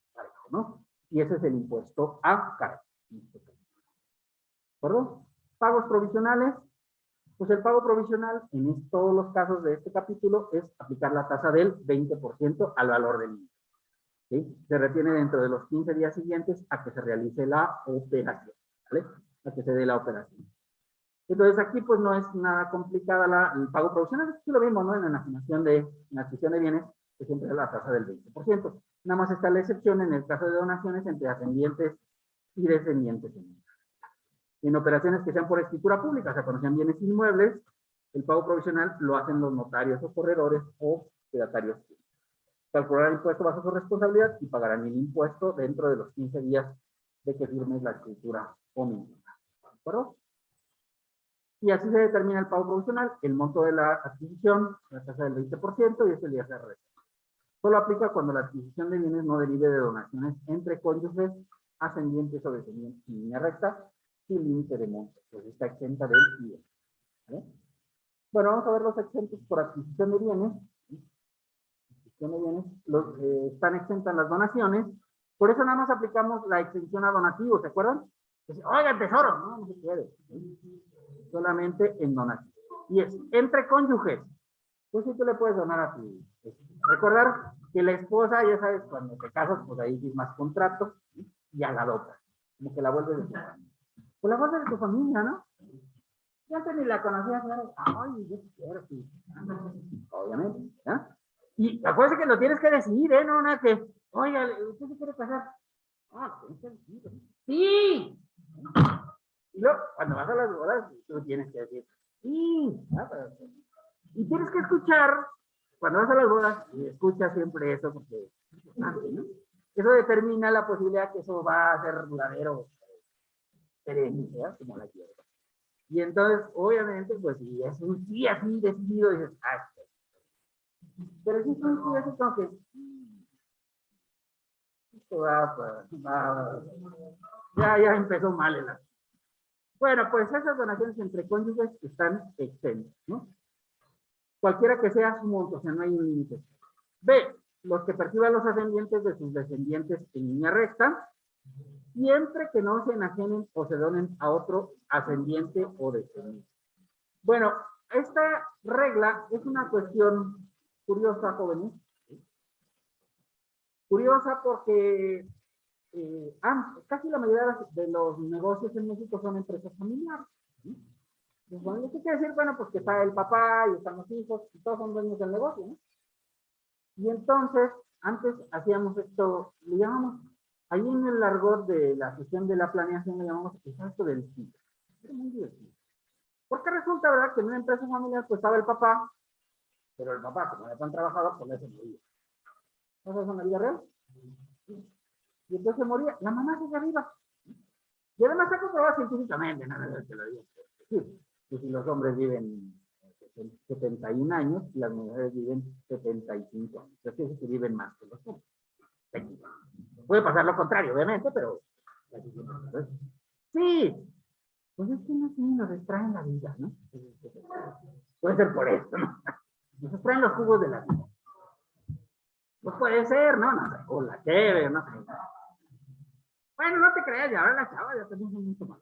¿no? Y ese es el impuesto a cargo. ¿De acuerdo? Pagos provisionales. Pues el pago provisional, en todos los casos de este capítulo, es aplicar la tasa del 20% al valor del IVA. ¿Sí? Se retiene dentro de los 15 días siguientes a que se realice la operación, ¿vale? A que se dé la operación. Entonces aquí pues no es nada complicada el pago provisional, sí lo vimos, ¿no? En la adquisición de bienes, que siempre es la tasa del 20%. Nada más está la excepción en el caso de donaciones entre ascendientes y descendientes. En operaciones que sean por escritura pública, o sea, cuando sean bienes inmuebles, el pago provisional lo hacen los notarios o corredores o fedatarios. Calcular el impuesto bajo su responsabilidad y pagarán el impuesto dentro de los 15 días de que firmes la escritura o mínima. ¿De acuerdo? Y así se determina el pago provisional, el monto de la adquisición, la tasa del 20% y es el ISR. Solo aplica cuando la adquisición de bienes no derive de donaciones entre cónyuges, ascendientes o descendientes en línea recta, sin límite de monto, pues está exenta del IVA. ¿Vale? Bueno, vamos a ver los exentos por adquisición de bienes. Están exentas las donaciones, por eso nada más aplicamos la exención a donativos, ¿se acuerdan? Oigan, tesoro, no se puede. Solamente en donativos. Y es entre cónyuges. Pues sí, tú le puedes donar a tu... Recordar que la esposa, ya sabes, cuando te casas, pues ahí firmas contrato y a la adoptas. Como que la vuelves de tu familia. Pues la vuelves de tu familia, ¿no? Ya antes ni la conocías, ¿no? Ay, yo quiero, sí. Obviamente, ¿no? Y acuérdense que lo tienes que decidir, No, nada que, oiga, ¿usted se quiere casar? Ah, tienes que decidir. ¡Sí! Y luego, cuando vas a las bodas, tú tienes que decir, sí. Y tienes que escuchar, cuando vas a las bodas, escucha siempre eso, porque es importante, ¿no? Eso determina la posibilidad que eso va a ser duradero, perenne, ¿verdad? Como la quiero. Y entonces, obviamente, pues si es un sí así decidido, dices, pero si es un sí así como que, esto ya empezó mal el asunto. Bueno, pues esas donaciones entre cónyuges están exentas, ¿no? Cualquiera que sea su monto, o sea, no hay un límite. B, los que perciban los ascendientes de sus descendientes en línea recta, siempre que no se enajenen o se donen a otro ascendiente o descendiente. Bueno, esta regla es una cuestión curiosa, jóvenes. Curiosa porque casi la mayoría de los negocios en México son empresas familiares. Bueno, ¿qué quiere decir? Bueno, pues que está el papá y están los hijos y todos son dueños del negocio, ¿no? Y entonces, antes hacíamos esto, le llamamos, ahí en el argot de la sesión de la planeación le llamamos esto del ciclo. Es muy divertido. Porque resulta, ¿verdad? Que en una empresa familiar pues estaba el papá, pero el papá, como era tan trabajador, pues se moría. ¿No es una vida real? Y entonces se moría, la mamá sigue arriba. Y además se ha comprobado científicamente, nada más que lo digo. Que si los hombres viven 71 años y las mujeres viven 75 años. Es decir, que viven más que los hombres. Puede pasar lo contrario, obviamente, pero... Sí. Pues es que no sé, nos extraen la vida, ¿no? Puede ser por eso, ¿no? Nos extraen los jugos de la vida. Pues puede ser, ¿no? No sé, o la cheve, no sé. Bueno, no te creas, ya ahora la chava ya tenemos mucho más.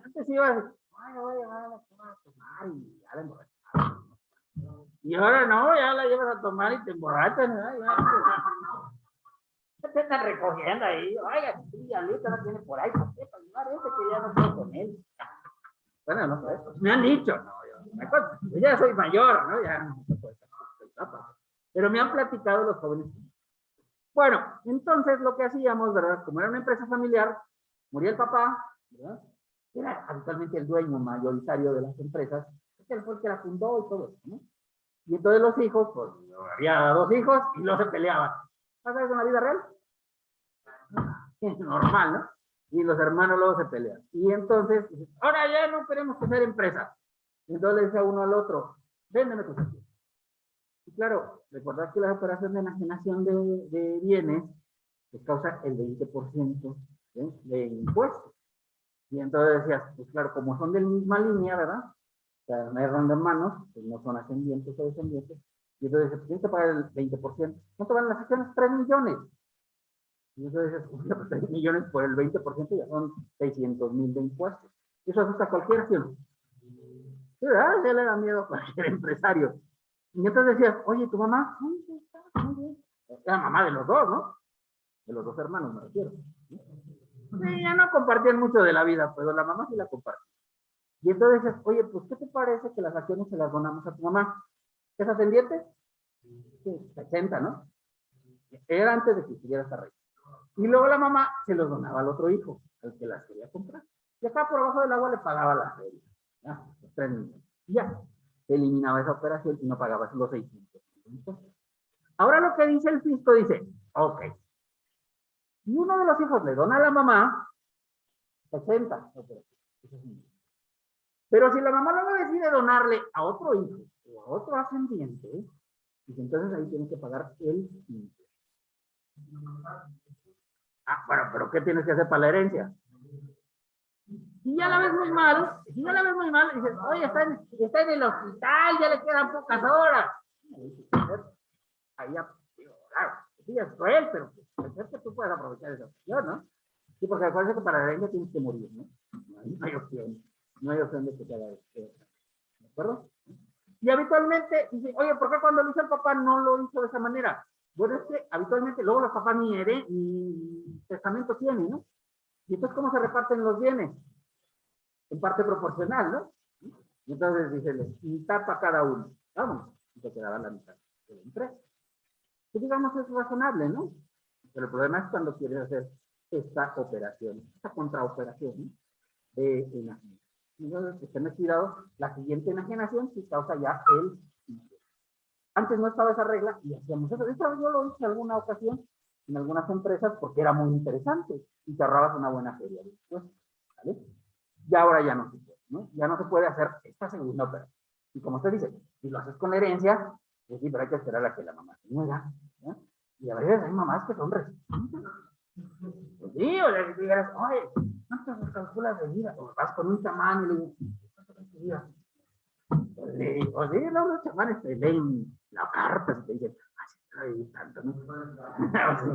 Antes iba a decir, ay, voy a llevar a la chava a tomar y ya la emborrachaba. Y ahora no, ya la llevas a tomar y te emborrachas, ¿no? Ya te están recogiendo ahí. Oiga, sí, Diablito no tiene por ahí. ¿Por qué? Para llevar ese que ya no puedo con él. Bueno, no sé. Me han dicho, no, yo ya soy mayor, ¿no? Ya no puedo estar. Pero me han platicado los jóvenes. Bueno, entonces lo que hacíamos, ¿verdad? Como era una empresa familiar, moría el papá, ¿verdad? Era habitualmente el dueño mayoritario de las empresas, él fue el que la fundó y todo eso, ¿no? Y entonces los hijos, pues había 2 hijos y los se peleaban. ¿Pasa eso en la vida real? Es normal, ¿no? Y los hermanos luego se pelean. Y entonces, ahora ya no queremos hacer empresas. Y entonces le dice a uno al otro, véndeme tus acciones. Y claro, recordad que la operación de enajenación de bienes les causa el 20% de impuestos. Y entonces decías, pues claro, como son de la misma línea, ¿verdad? O sea, no eran hermanos, pues no son ascendientes o descendientes. Y entonces pues tienes que pagar el 20%. ¿Cuánto van las acciones? 3 millones. Y entonces dices, pues 3 millones por el 20% ya son 600,000 de impuestos. Y eso asusta a cualquier acción. Sí, ¿verdad? Ya le da miedo a cualquier empresario. Y entonces decías, oye, ¿tu mamá? Muy bien. Era mamá de los dos, ¿no? De los 2 hermanos, me refiero. Sí, ya no compartían mucho de la vida, pero la mamá sí la compartía. Y entonces dices, oye, pues, ¿qué te parece que las acciones se las donamos a tu mamá? ¿Es ascendiente? Sí, 60, ¿no? Era antes de que estuviera esta regla. Y luego la mamá se los donaba al otro hijo, al que las quería comprar. Y acá por abajo del agua le pagaba la feria. ¿Ya? Los 3 millones. Y ya. Se eliminaba esa operación y no pagaba los 600. Ahora lo que dice el fisco dice, ok. Y uno de los hijos le dona a la mamá 60. Pero si la mamá luego decide donarle a otro hijo o a otro ascendiente, pues entonces ahí tiene que pagar el 15. Ah, bueno, pero ¿qué tienes que hacer para la herencia? Si ya la ves muy mal, dices, oye, está en el hospital, ya le quedan pocas horas. Ahí ya, claro, sí es cruel, pero es que tú puedes aprovechar esa opción, ¿no? Sí, porque acuérdense que para la herencia tienes que morir, ¿no? No hay opción. No hay opción de que te haga ¿de acuerdo? Y habitualmente, dice, oye, ¿por qué cuando lo hizo el papá no lo hizo de esa manera? Bueno, es que habitualmente luego los papás ni testamento tienen, ¿no? Y entonces, ¿cómo se reparten los bienes? En parte proporcional, ¿no? Y entonces dice, mitad para cada uno. Vamos, y te quedaba la mitad de la empresa. Pues digamos, es razonable, ¿no? Pero el problema es cuando quieres hacer esta operación, esta contraoperación, ¿no? De enajenación. Entonces, tened cuidado, la siguiente enajenación sí causa ya el impuesto. Antes no estaba esa regla y hacíamos eso. Yo lo hice en alguna ocasión en algunas empresas porque era muy interesante y te ahorrabas una buena feria después, ¿vale? Y ahora ya no se puede, ¿no? Ya no se puede hacer esta segunda operación. Y como usted dice, si lo haces con herencia, pues sí, pero hay que esperar a que la mamá se muera, ¿no? Y a veces hay mamás que son resistentes. Pues sí, o le digas, oye, ¿cuánto se calculas de vida? O vas con un chamán y le dices, ¿cuánto es tu vida? Pues sí, los chamanes te leen la carta y te dicen, ay, tanto, ¿no?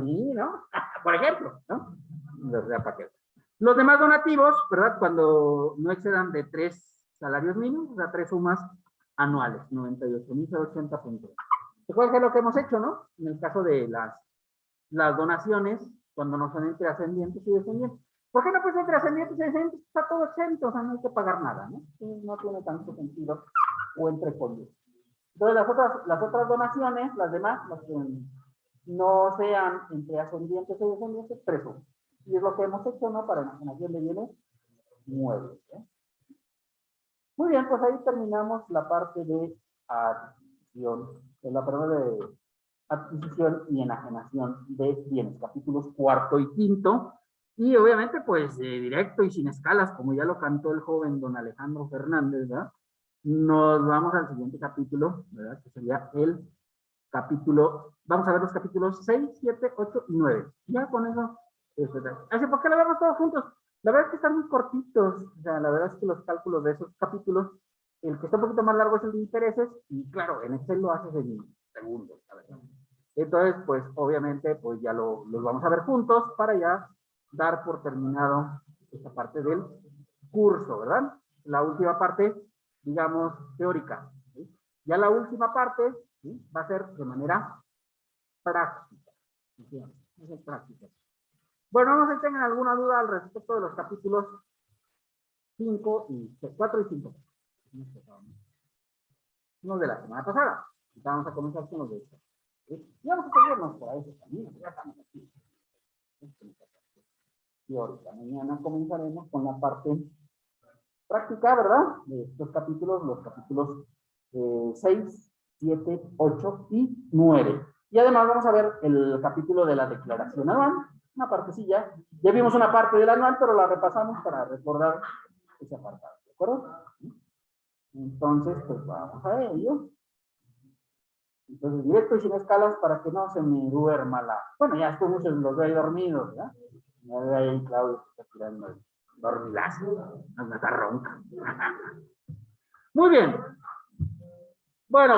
Sí, ¿no? Por ejemplo, ¿no? O sea, ¿para qué? Los demás donativos, ¿verdad? Cuando no excedan de 3 salarios mínimos, o sea, 3 sumas anuales, 98,080 puntos. ¿Cuál es lo que hemos hecho, no? En el caso de las donaciones, cuando no son entre ascendientes y descendientes. ¿Por qué no pues entre ascendientes y descendientes? Está todo exento, o sea, no hay que pagar nada, ¿no? No tiene tanto sentido, o entre fondos. Entonces, las otras donaciones, las demás, las que no sean entre ascendientes y descendientes, 3 sumas. Y es lo que hemos hecho, ¿no? Para enajenación de bienes muebles, ¿eh? Muy bien, pues ahí terminamos la parte de adquisición, de adquisición y enajenación de bienes, capítulos 4 y 5, y obviamente pues directo y sin escalas, como ya lo cantó el joven don Alejandro Fernández, ¿verdad? Nos vamos al siguiente capítulo, ¿verdad? Que sería el capítulo, vamos a ver los capítulos 6, 7, 8 y 9. Ya con eso, así, ¿por qué lo vemos todos juntos? La verdad es que están muy cortitos, o sea, la verdad es que los cálculos de esos capítulos, el que está un poquito más largo es el de intereses, y claro, en Excel lo haces en segundos, la verdad. Entonces, pues, obviamente, pues ya los vamos a ver juntos para ya dar por terminado esta parte del curso, ¿verdad? La última parte, digamos, teórica, ¿sí? Ya la última parte, ¿sí?, va a ser de manera práctica. ¿Sí? Va a ser práctica. Bueno, no sé si tengan alguna duda al respecto de los capítulos 4 y 5. Los de la semana pasada. Vamos a comenzar con los de esta. ¿Sí? Y vamos a seguirnos por ese camino. Ya estamos aquí. Y ahorita, mañana comenzaremos con la parte práctica, ¿verdad? De estos capítulos, los capítulos 6, 7, 8 y 9. Y además vamos a ver el capítulo de la declaración anual, una partecilla. Ya vimos una parte del anual, pero la repasamos para recordar esa parte, ¿de acuerdo? Entonces, pues vamos a ello. Entonces, directo y sin escalas para que no se me duerma la... Bueno, ya estuvo muchos los veo ahí dormidos, ¿verdad? Ya ve ahí Claudio que está tirando el dormilazo, anda está ronca. Muy bien. Bueno,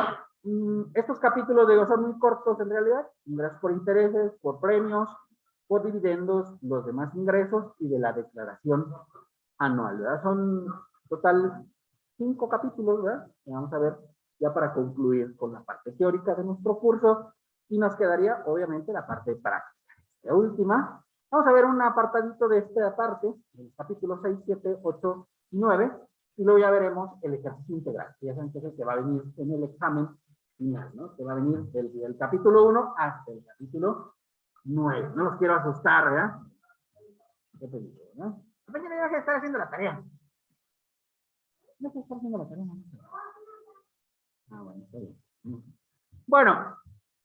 estos capítulos digo, son muy cortos en realidad. Ingresos por intereses, por premios, por dividendos, los demás ingresos y de la declaración anual, ¿verdad? Son total 5 capítulos, ¿verdad? Que vamos a ver ya para concluir con la parte teórica de nuestro curso y nos quedaría obviamente la parte práctica. La última, vamos a ver un apartadito de esta parte, el capítulo 6, 7, 8 y 9, y luego ya veremos el ejercicio integral, que ya saben que es el que va a venir en el examen final, ¿no? Que va a venir del capítulo 1 hasta el capítulo 9. No los quiero asustar, ¿verdad? ¿Qué te digo, no? Mañana voy a estar haciendo la tarea. No se está haciendo la tarea, ¿no? Ah, bueno, está bien. Bueno,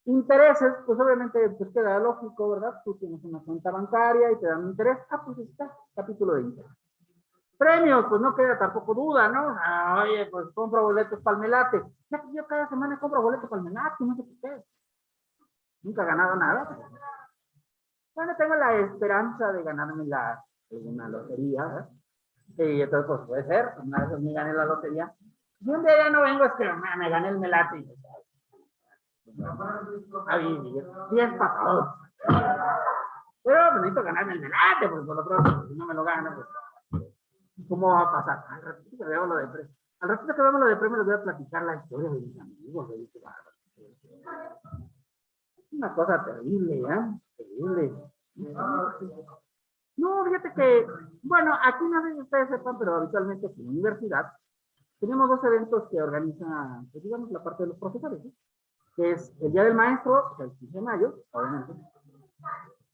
intereses, pues obviamente pues queda lógico, ¿verdad? Tú tienes una cuenta bancaria y te dan un interés. Ah, pues está, capítulo de interés. Premios, pues no queda tampoco duda, ¿no? Ah, oye, pues compro boletos para el Melate. Ya que yo cada semana compro boletos para el Melate, no sé qué. Nunca he ganado nada. Bueno, tengo la esperanza de ganarme alguna lotería, ¿verdad? Y entonces, pues puede ser, una vez me gané la lotería. Y un día ya no vengo, es que me gané el Melate. Ahí, 10 pasados. Pero necesito ganarme el Melate, porque por lo pronto, si no me lo gano, pues, ¿cómo va a pasar? Al ratito que veamos lo de premio. Al ratito que veamos lo de premio, les voy a platicar la historia de mis amigos. Una cosa terrible, ¿eh? Terrible. No, fíjate que, bueno, aquí no sé si ustedes sepan, pero habitualmente en la universidad tenemos 2 eventos que organiza, pues, digamos, la parte de los profesores, ¿sí? Que es el Día del Maestro, el 15 de mayo, obviamente.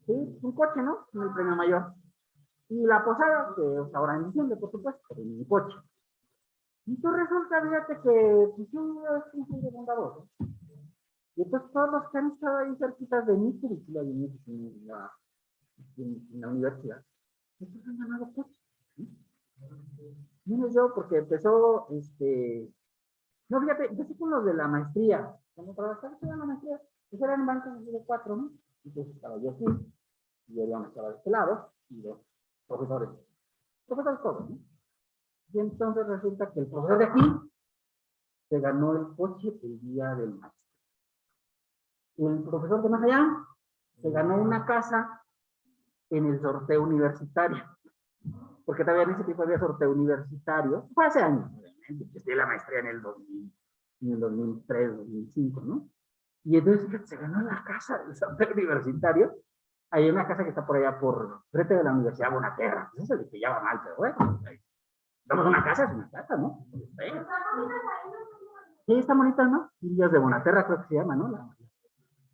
Sí, un coche, ¿no? El premio mayor. Y la posada, que es ahora en diciembre, por supuesto, pero en un coche. Y entonces resulta, fíjate que pues, yo soy de bondadoso. Y entonces todos los que han estado ahí cerquitas de mi currícula en la universidad, estos han ganado coches. Menos yo, porque empezó, no, fíjate, empecé con los de la maestría. Cuando trabajaba en la maestría, pues eran bancos de 4, ¿no? Entonces estaba yo aquí, y yo ya me estaba de este lado, y los profesores todos, ¿no? Y entonces resulta que el profesor de aquí se ganó el coche el día del maestro. El profesor de más allá se ganó una casa en el sorteo universitario. Porque todavía en ese tipo había sorteo universitario. Fue hace años, obviamente. Estudié la maestría en el 2003, 2005, ¿no? Y entonces se ganó la casa del sorteo universitario. Hay una casa que está por allá por frente de la Universidad Bonaterra. Eso se le llama mal, pero bueno. Estamos en una casa, es una casa, ¿no? Sí, está bonita, ¿no? Villas de Bonaterra creo que se llama, ¿no?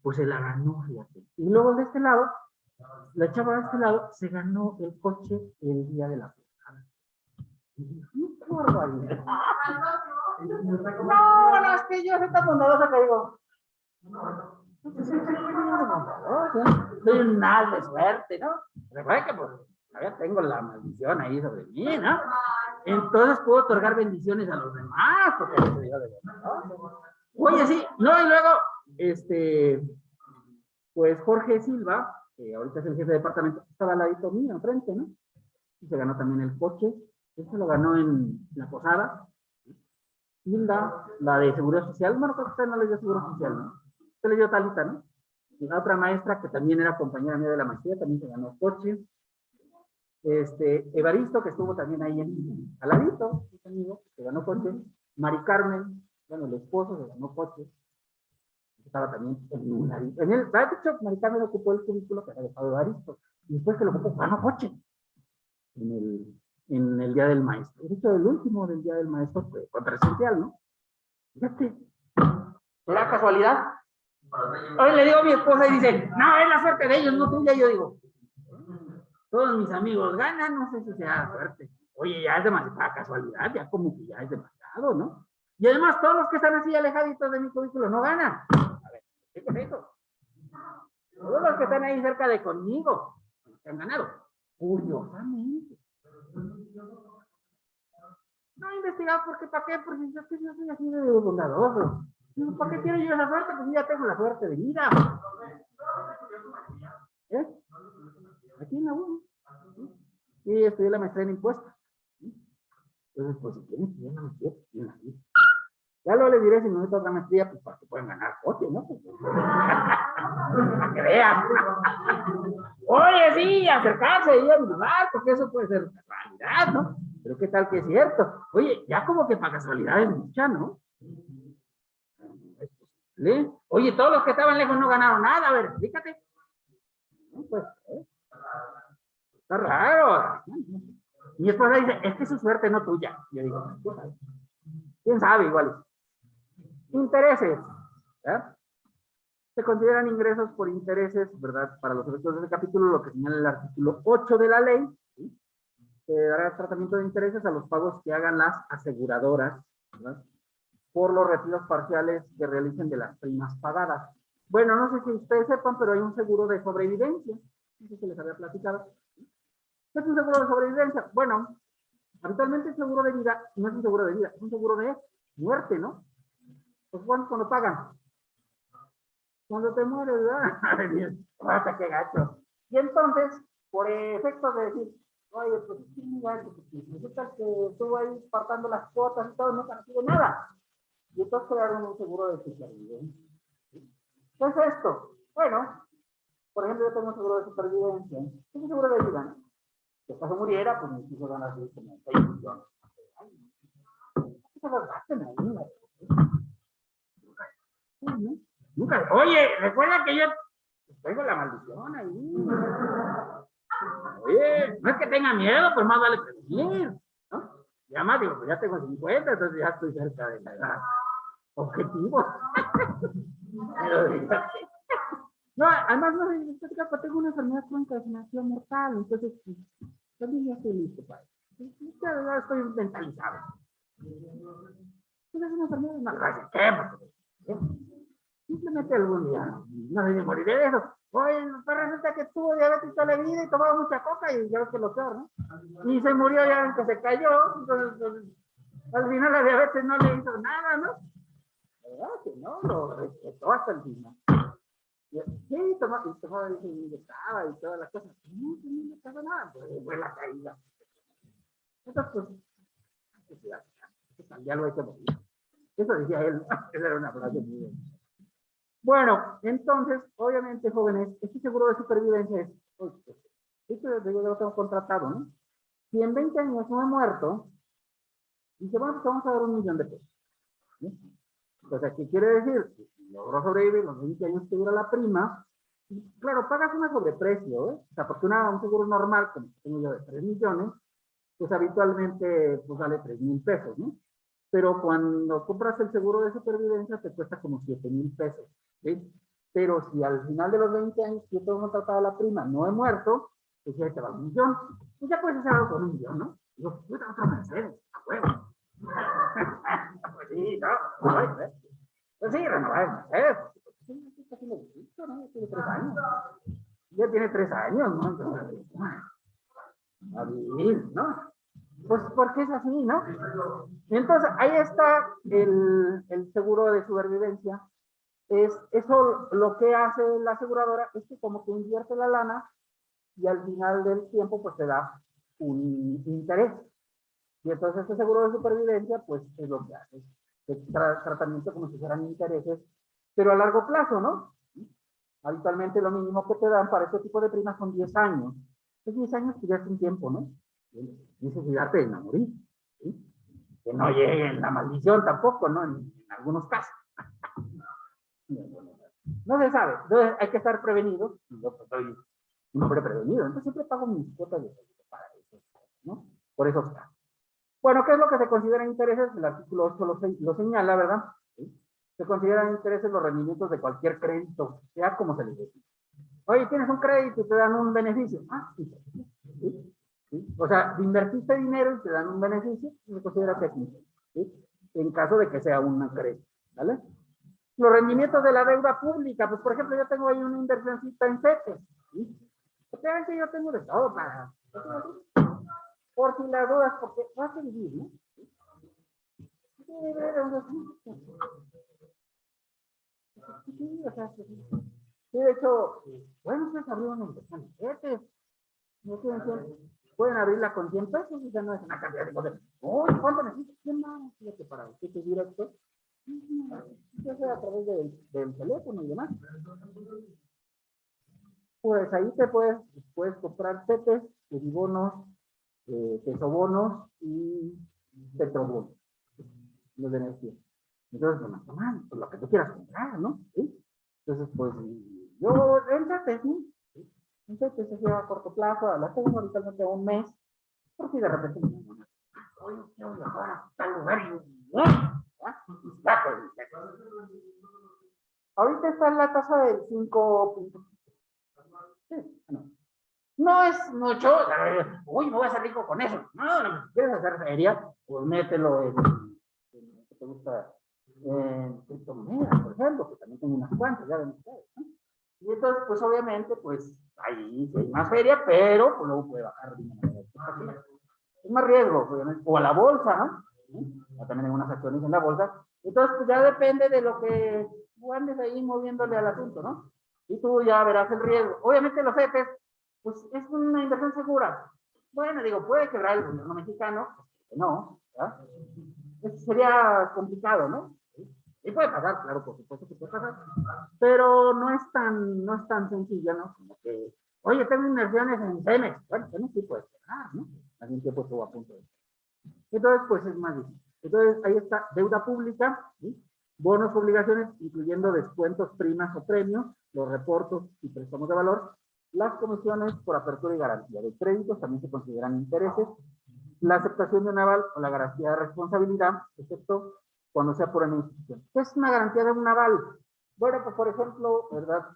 Pues se la ganó, fíjate. Y luego de este lado, la chava de este lado se ganó el coche el día de la posada. ¡Qué barbaridad! No, bueno, es que yo soy tan bondadosa que digo. Soy un mal de suerte, ¿no? Recuerda que pues todavía tengo la maldición ahí sobre mí, ¿no? Entonces puedo otorgar bendiciones a los demás, porque yo digo de verdad, ¿no? Oye, sí, no, y luego, pues Jorge Silva, que ahorita es el jefe de departamento, estaba al ladito mío, enfrente, ¿no? y se ganó también el coche. Este lo ganó en la posada. Hilda, la de Seguridad Social, bueno, creo que usted no le dio Seguridad Social, ¿no? Usted le dio Talita, ¿no? Y la otra maestra, que también era compañera mía de la maestría, también se ganó coche. Evaristo, que estuvo también ahí al ladito, amigo, se ganó coche. Mari Carmen, bueno, el esposo se ganó coche. Estaba también en el de hecho, Mari Carmen ocupó el cubículo que había dejado Evaristo. Y después que lo ocupó, ganó coche. En el Día del Maestro. De hecho, el último del Día del Maestro fue presencial, ¿no? Fíjate, ¿será casualidad? Hoy le digo a mi esposa y dice, no, es la suerte de ellos, no tuya. Yo digo, todos mis amigos ganan, no sé si sea suerte. Oye, ya es demasiada casualidad, ya como que ya es demasiado, ¿no? Y además, todos los que están así alejaditos de mi cubículo no ganan. A ver, ¿qué con eso? Todos los que están ahí cerca de conmigo han ganado. Curiosamente. No he investigado porque para qué, porque yo soy así de bondadoso. ¿Para qué quiero yo esa suerte? Pues ya tengo la suerte de vida. ¿Eh? Aquí en la U. Y estudié la maestría en impuestos. Entonces, pues si quieren estudiar una maestría, pues tienen aquí. Ya luego les diré si no necesito otra maestría, pues para que puedan ganar coche, ¿no? Pues, para que vean. Oye, sí, acercarse y ayudar, porque eso puede ser casualidad, ¿no? Pero qué tal que es cierto. Oye, ya como que para casualidad es mucha, ¿no? ¿Sí? Oye, todos los que estaban lejos no ganaron nada, a ver, fíjate. No, pues, está raro. Mi esposa dice, es que es su suerte, no tuya. Yo digo, ¿quién sabe? Igual. Intereses. ¿Verdad? Se consideran ingresos por intereses, ¿verdad? Para los efectos de este capítulo, lo que señala el artículo 8 de la ley, ¿sí? Se dará tratamiento de intereses a los pagos que hagan las aseguradoras, ¿verdad? Por los retiros parciales que realicen de las primas pagadas. Bueno, no sé si ustedes sepan, pero hay un seguro de sobrevivencia. No sé si les había platicado. ¿Qué es un seguro de sobrevivencia? Bueno, habitualmente el seguro de vida no es un seguro de vida, es un seguro de muerte, ¿no? Pues bueno, cuando pagan. Cuando te mueres, ¿verdad? ¡Hasta qué gacho! Y entonces, por efecto de decir, oye, pues sí, resulta que estuvo ahí apartando las cuotas y todo, no recibe nada. Y entonces crearon un seguro de supervivencia. ¿Qué es esto? Bueno, por ejemplo, yo tengo un seguro de supervivencia. Es un seguro de vida, ¿no? Si acaso muriera, pues mis hijos van a recibir como 6 millones. ¿Qué se los gasten ahí? ¿No? Nunca. Oye, recuerda que yo tengo la maldición ahí. Oye, no es que tenga miedo, pues más vale prevenir, ¿no? Y además digo, pues ya tengo 50, entonces ya estoy cerca de la edad. Objetivo. No, además no es tengo una enfermedad crónica de financiación mortal, entonces también ya estoy listo para eso. Ya estoy mentalizado. Es una enfermedad normal. ¿Qué? Simplemente algún día, no sé si moriré de eso. Oye, pues resulta que tuvo diabetes toda la vida y tomaba mucha coca y ya ves que lo peor, ¿no? Y se murió ya ven que se cayó, entonces pues, al final la diabetes no le hizo nada, ¿no? ¿Verdad que no? Lo respetó hasta el final. Sí, tomaba y inyectaba y todas las cosas. No le pasó nada, pues fue la caída. Entonces, pues, ya lo hay que morir. Eso decía él, esa era una frase muy buena. Bueno, entonces, obviamente, jóvenes, este seguro de supervivencia es, esto yo lo tengo contratado, ¿no? Si en 20 años no he muerto, dice, bueno, pues vamos a dar $1,000,000 de pesos. ¿Sí? Entonces, ¿qué quiere decir? Si logro sobrevivir los 20 años que dura la prima, claro, pagas una sobreprecio, ¿eh? O sea, porque un seguro normal, como tengo yo de 3 millones, pues habitualmente pues vale 3,000 pesos, ¿no? Pero cuando compras el seguro de supervivencia te cuesta como 7,000 pesos, ¿sí? Pero si al final de los 20 años yo tengo contratada la prima, no he muerto, pues ya te va $1,000,000. Pues ya puedes hacer algo con $1,000,000, ¿no? Yo tengo otra Mercedes, a huevo. Pues sí, ¿no? Pues sí, renovar el Mercedes. ¿No? Tiene 3 años. Ya tiene 3 años, ¿no? Entonces, a vivir, ¿no? Pues porque es así, ¿no? Entonces, ahí está el seguro de supervivencia. Eso lo que hace la aseguradora es que como que invierte la lana y al final del tiempo pues te da un interés. Y entonces este seguro de supervivencia, pues es lo que hace. Es tratamiento como si fueran intereses, pero a largo plazo, ¿no? Habitualmente lo mínimo que te dan para este tipo de primas son 10 años. Es 10 años que ya es un tiempo, ¿no? Dices, cuidarte de no morir. ¿Sí? Que no llegue la maldición tampoco, ¿no? En algunos casos. No se sabe. Entonces hay que estar prevenidos. Yo pues, soy un hombre prevenido. Entonces siempre pago mis cuotas de seguro para eso, ¿no? Por eso está. Bueno, ¿qué es lo que se considera intereses? El artículo 8 lo señala, ¿verdad? ¿Sí? Se consideran intereses los rendimientos de cualquier crédito, sea como se les dice. Oye, tienes un crédito y te dan un beneficio. Ah, sí. ¿Sí? ¿Sí? O sea, invertiste dinero y te dan un beneficio, se considera que es, ¿sí? En caso de que sea un crédito, ¿vale? Los rendimientos de la deuda pública, pues por ejemplo, yo tengo ahí una inversioncita en CETES, ¿sí? Obviamente yo tengo de todo para, por si las dudas, porque vas a vivir, ¿no? Sí, o sea, sí, de hecho, bueno, ustedes abrieron una inversión en CETES, no pueden abrirla con 100 pesos, y ya no es una cantidad de poder. Uy, ¿cuánto necesitas? 100 más, fíjate, para el cheque directo. Ya sea a través del teléfono y demás. Pues ahí te puedes comprar CETES, bonos, pesobonos y petrobonos, los de energía. Entonces, pues lo que tú quieras comprar, ¿no? ¿Sí? Entonces, pues, yo en CETES, ¿no? Entonces, se lleva a corto plazo, la tengo ahorita a un mes, porque de repente me dicen, oye, quiero viajar a tal lugar y ahorita está en la tasa del 5. Sí, no. No es mucho, uy, me voy a hacer rico con eso. No, no, si quieres hacer feria, pues mételo en ¿qué te gusta? En criptomonedas, por ejemplo, que también tengo unas cuantas, ya ven ustedes, ¿no? Y entonces, pues obviamente, pues ahí hay más feria, pero pues luego puede bajar de una manera. Es más riesgo, obviamente. O a la bolsa, ¿no? ¿Sí? También hay unas acciones en la bolsa. Entonces, pues ya depende de lo que tú andes ahí moviéndole al asunto, ¿no? Y tú ya verás el riesgo. Obviamente los CETES, pues es una inversión segura. Bueno, digo, puede quebrar el gobierno mexicano, no, ¿verdad? Sería complicado, ¿no? Y puede pasar, claro, por supuesto que puede pasar, pero no es tan sencilla, ¿no? Como que, oye, tengo inversiones en Cemex. Bueno, Cemex sí puede quebrar, ¿no? Algún tiempo estuvo a punto de. Entonces, pues es más difícil. Entonces, ahí está deuda pública, ¿sí? Bonos, obligaciones, incluyendo descuentos, primas o premios, los reportos y préstamos de valor, las comisiones por apertura y garantía de créditos también se consideran intereses, la aceptación de un aval o la garantía de responsabilidad, excepto cuando sea por una institución. ¿Qué es una garantía de un aval? Bueno, pues por ejemplo, ¿verdad?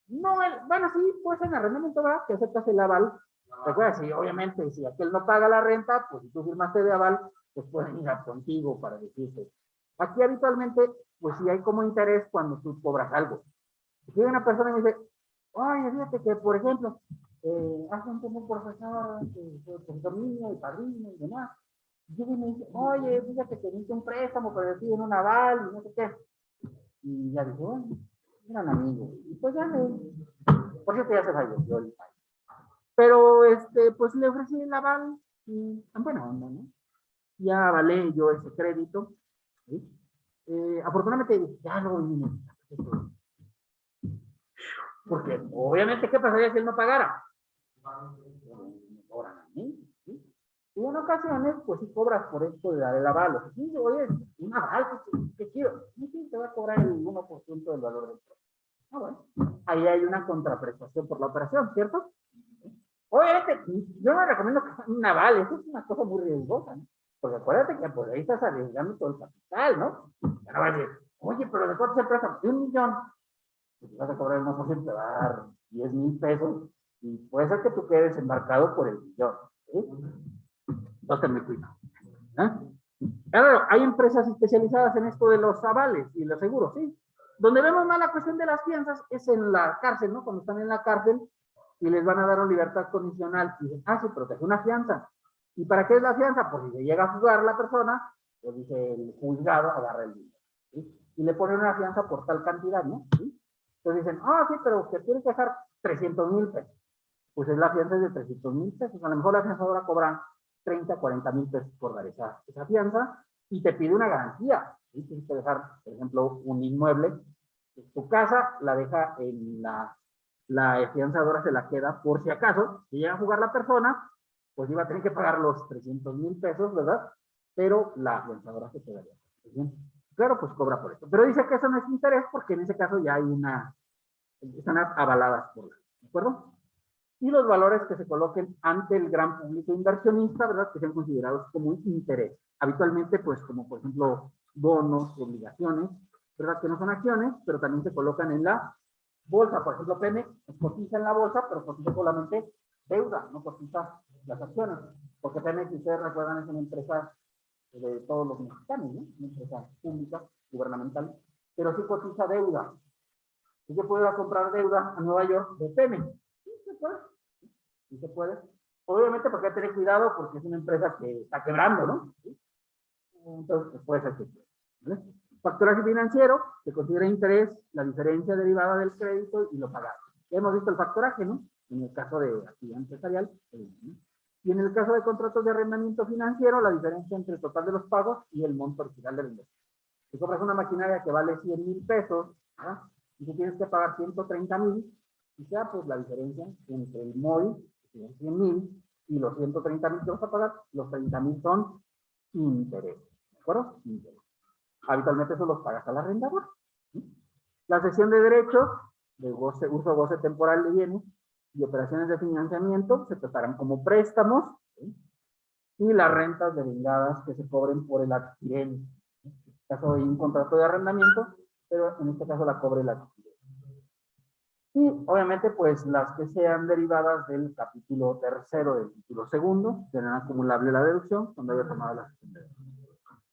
No, bueno, sí, pues en arrendamiento, ¿verdad? Que aceptas el aval. Recuerda, si obviamente, si aquel no paga la renta, pues si tú firmaste de aval, pues pueden ir a contigo para decirte. Aquí habitualmente, pues sí hay como interés cuando tú cobras algo. Si llega una persona y me dice, oye, fíjate que, por ejemplo, hace un tiempo un profesor, profesor mío y padrino y demás, y me dice, oye, fíjate que necesito un préstamo, pero deciden un aval y no sé qué. Y ya dije, bueno, eran amigos. Y pues ya por cierto ya se falleció el país. Pero, pues le ofrecí el aval y, bueno, ¿no? Ya avalé yo ese crédito. ¿Sí? Afortunadamente, ya lo vine. Porque, obviamente, ¿qué pasaría si él no pagara? Me cobran a mí. ¿Sí? Y en ocasiones, pues sí cobras por esto de dar el aval. O sea, sí, oye, un aval, ¿qué quiero? Sí, te va a cobrar el 1% del valor del préstamo. Ah, bueno. Ahí hay una contraprestación por la operación, ¿cierto? Obviamente, yo no recomiendo que hagan un aval, eso es una cosa muy riesgosa, ¿no? Porque acuérdate que por ahí estás arriesgando todo el capital, ¿no? Ya no vas a decir, oye, pero ¿de cuánto se préstamo? De 1 millón. Pues vas a cobrar el 1%, te va a dar 10,000 pesos y puede ser que tú quedes embarcado por el millón. ¿Sí? Entonces, muy cuidado. Claro, hay empresas especializadas en esto de los avales y los seguros, ¿sí? Donde vemos más la cuestión de las fianzas es en la cárcel, ¿no? Cuando están en la cárcel y les van a dar una libertad condicional y dicen, sí, pero te hace una fianza. ¿Y para qué es la fianza? Pues si se llega a jugar la persona, pues dice el juzgado, agarra el dinero, ¿sí? Y le ponen una fianza por tal cantidad, ¿no? ¿Sí? Entonces dicen, sí, pero usted tiene que dejar 300,000 pesos. pues es la fianza de 300,000 pesos. A lo mejor la fianzadora cobra 30, 40,000 pesos por dar esa fianza y te pide una garantía. ¿Sí? Tienes que dejar, por ejemplo, un inmueble. Tu casa la deja en la fianzadora, se la queda por si acaso. Si llega a jugar la persona, pues iba a tener que pagar los 300,000 pesos, ¿verdad? Pero la fianzadora se quedaría. Claro, pues cobra por eso. Pero dice que eso no es interés porque en ese caso ya hay están avaladas por la, ¿de acuerdo? Y los valores que se coloquen ante el gran público inversionista, ¿verdad? Que sean considerados como interés. Habitualmente, pues como por ejemplo bonos, obligaciones, ¿verdad? Que no son acciones, pero también se colocan en la bolsa. Por ejemplo, Pemex cotiza en la bolsa, pero cotiza solamente deuda, no cotiza las acciones. Porque Pemex, si ustedes recuerdan, es una empresa de todos los mexicanos, ¿no? Una empresa pública, gubernamental, pero sí cotiza deuda. ¿Sí se puede comprar deuda a Nueva York de Pemex? Sí se puede. Sí se puede. Obviamente, porque hay que tener cuidado porque es una empresa que está quebrando, ¿no? ¿Sí? Entonces, puede ser que ¿vale? Factoraje financiero, se considera interés, la diferencia derivada del crédito y lo pagado. Ya hemos visto el factoraje, ¿no? En el caso de actividad empresarial. ¿No? Y en el caso de contratos de arrendamiento financiero, la diferencia entre el total de los pagos y el monto original del inversión. Si compras una maquinaria que vale 100,000 pesos, ¿verdad? Y tú tienes que pagar 130,000, y sea pues la diferencia entre el MOI, que es 100,000, y los 130,000 que vas a pagar, los 30,000 son interés. ¿De acuerdo? Interés. Habitualmente eso los pagas al arrendador. ¿Sí? La cesión de derechos, de uso goce temporal de bienes y operaciones de financiamiento se tratarán como préstamos, ¿sí? Y las rentas devengadas que se cobren por el adquirente. En este caso hay un contrato de arrendamiento, pero en este caso la cobre el adquirente. Y obviamente pues las que sean derivadas del capítulo tercero del título segundo, serán acumulable la deducción cuando haya tomado la cesión de derechos.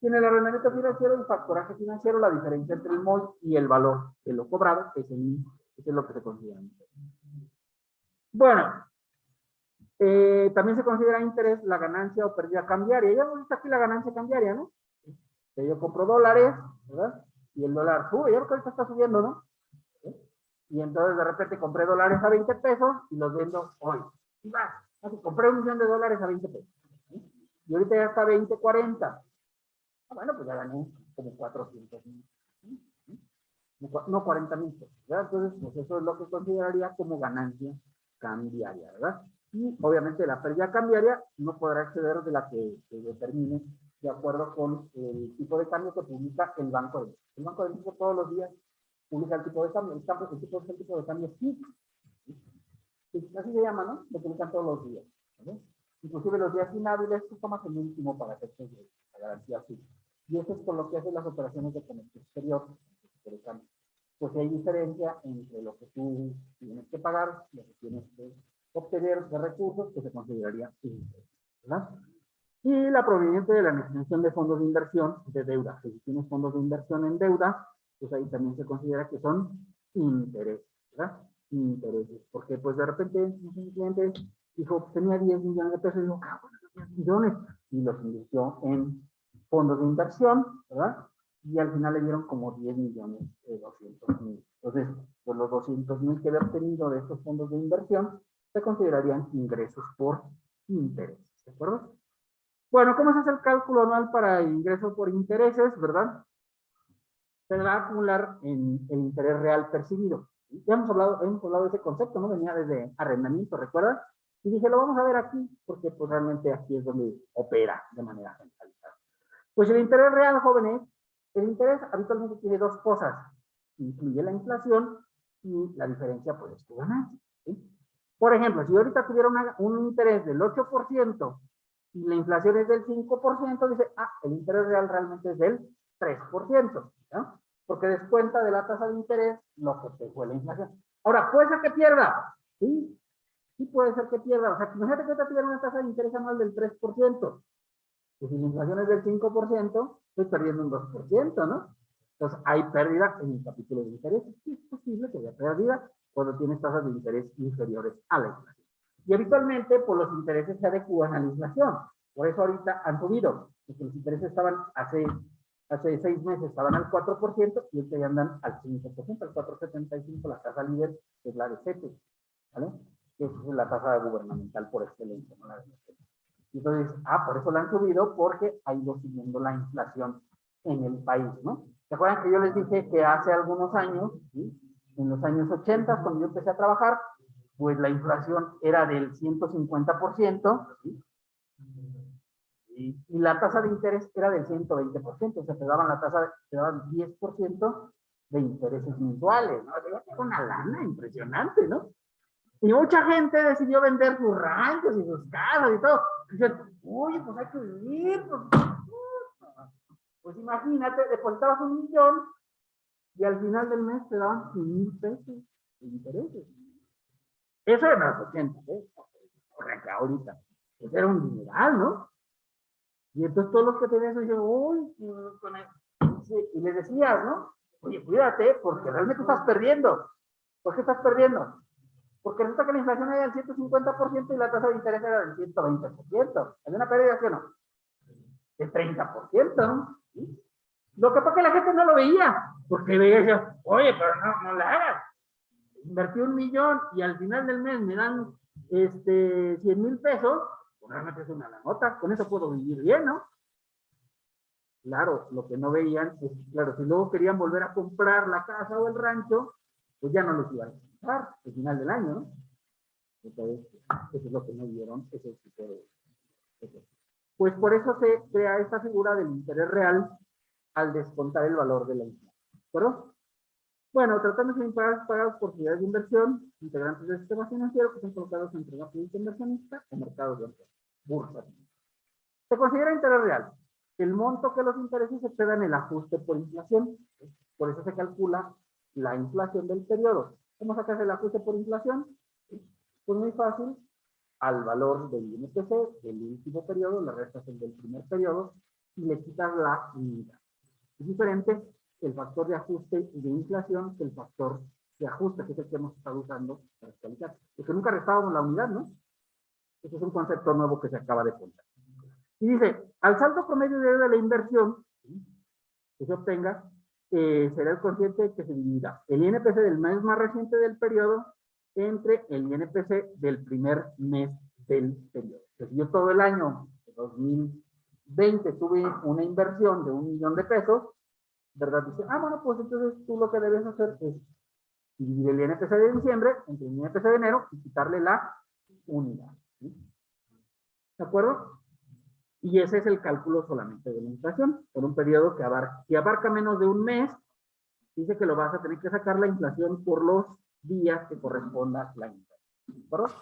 Y en el arrendamiento financiero y factoraje financiero, la diferencia entre el MOI y el valor de lo cobrado, eso es lo que se considera interés. Bueno, también se considera interés la ganancia o pérdida cambiaria. Ya hemos visto aquí la ganancia cambiaria, ¿no? Que yo compro dólares, ¿verdad? Y el dólar sube, ya porque ahorita está subiendo, ¿no? Y entonces de repente compré dólares a 20 pesos y los vendo hoy. Y va, así compré $1,000,000 a 20 pesos. Y ahorita ya está 20, 40. Bueno, pues ya gané como 400,000. No 40,000 pesos, ¿verdad? Entonces, pues eso es lo que consideraría como ganancia cambiaria, ¿verdad? Y obviamente la pérdida cambiaria no podrá exceder de la que determine de acuerdo con el tipo de cambio que publica el Banco de México. El Banco de México todos los días publica el tipo de cambio, el tipo de cambio FIC. Así se llama, ¿no? Lo publican todos los días. ¿Vale? Inclusive los días inhábiles, tú tomas el último para efectos de la garantía FIC. Y eso es con lo que hacen las operaciones de comercio exterior. Pues hay diferencia entre lo que tú tienes que pagar y lo que tienes que obtener de recursos que se consideraría interés, ¿verdad? Y la proveniente de la negociación de fondos de inversión de deuda. Si tienes fondos de inversión en deuda, pues ahí también se considera que son intereses, ¿verdad? Intereses. Porque pues de repente un cliente dijo, tenía 10 millones de pesos y dijo, bueno, 10 millones. Y los invirtió en fondos de inversión, ¿verdad? Y al final le dieron como 10,200,000. Entonces, pues los 200,000 que había obtenido de estos fondos de inversión se considerarían ingresos por intereses, ¿de acuerdo? Bueno, ¿cómo se hace el cálculo anual para ingresos por intereses, verdad? Se va a acumular en el interés real percibido. Ya hemos hablado de ese concepto, ¿no? Venía desde arrendamiento, ¿recuerdas? Y dije, lo vamos a ver aquí, porque pues realmente aquí es donde opera de manera generalizada. Pues el interés real, jóvenes, el interés habitualmente tiene dos cosas. Incluye la inflación y la diferencia por tu ganancia. ¿Sí? Por ejemplo, si ahorita tuviera un interés del 8% y la inflación es del 5%, dice, el interés real realmente es del 3%, ¿no? Porque descuenta de la tasa de interés lo que te fue la inflación. Ahora, ¿puede ser que pierda? Sí, sí puede ser que pierda. O sea, imagínate que ahorita tuviera una tasa de interés anual del 3%. Pues si la inflación es del 5%, estoy perdiendo un 2%, ¿no? Entonces, hay pérdida en el capítulo de interés. Sí, es posible que haya pérdida cuando tienes tasas de interés inferiores a la inflación. Y habitualmente, pues los intereses se adecúan a la inflación. Por eso ahorita han subido. Porque los intereses estaban hace 6 meses, estaban al 4% y ahorita ya andan al 5%, al 4,75%, la tasa líder es la de CETES, ¿vale? que es la tasa gubernamental por excelencia, ¿no? Entonces, por eso la han subido, porque ha ido siguiendo la inflación en el país, ¿no? ¿Se acuerdan que yo les dije que hace algunos años, ¿sí? En los años 80, cuando yo empecé a trabajar, pues la inflación era del 150%, ¿sí? Y la tasa de interés era del 120%, o sea, te daban la tasa, te daban 10% de intereses mensuales, ¿no? O sea, ya una lana impresionante, ¿no? Y mucha gente decidió vender sus ranchos y sus casas y todo. Y dicen, oye, pues hay que vivir, pues imagínate, depositabas 1,000,000 y al final del mes te daban 100,000 pesos de intereses. Eso era en los 80, ¿eh? Porque acá ahorita, pues era un dineral, ¿no? Y entonces todos los que tenían eso, dicen, uy, con el... y les decías, ¿no? Oye, cuídate, porque realmente estás perdiendo. ¿Por qué estás perdiendo? Porque resulta que la inflación era del 150% y la tasa de interés era del 120%. ¿Hay una pérdida, sí o no? Del 30%, ¿no? ¿Sí? Lo que pasa es que la gente no lo veía, porque veía y decía, oye, pero no la hagas. Invertí 1,000,000 y al final del mes me dan 100,000 pesos, pues realmente es una la nota, con eso puedo vivir bien, ¿no? Claro, lo que no veían es, claro, si luego querían volver a comprar la casa o el rancho, pues ya no les iban a comprar al final del año, ¿no? Entonces, eso es lo que no vieron, ese tipo de... Pues por eso se crea esta figura del interés real al descontar el valor de la inflación. ¿De acuerdo? Bueno, tratándose de impagos pagados por sociedades de inversión, integrantes del sistema financiero que son colocados entre la política inversionista o mercados de empleo, bursa. Se considera interés real el monto que los intereses excedan el ajuste por inflación. Por eso se calcula la inflación del periodo. ¿Cómo sacas el ajuste por inflación? Pues muy fácil, al valor del INPC del último periodo, le restas el del primer periodo y le quitas la unidad. Es diferente el factor de ajuste y de inflación que el factor de ajuste, que es el que hemos estado usando para actualizar. Porque nunca restábamos la unidad, ¿no? Ese es un concepto nuevo que se acaba de poner. Y dice, al saldo promedio de la inversión que se obtenga, será el cociente que se divida el INPC del mes más reciente del periodo entre el INPC del primer mes del periodo. Entonces, yo todo el año 2020 tuve una inversión de 1,000,000 de pesos, ¿verdad? Dice, bueno, pues entonces tú lo que debes hacer es dividir el INPC de diciembre entre el INPC de enero y quitarle la unidad. ¿Sí? ¿De acuerdo? Y ese es el cálculo solamente de la inflación, por un periodo que abarca menos de un mes, dice que lo vas a tener que sacar la inflación por los días que corresponda la inflación. ¿Correcto?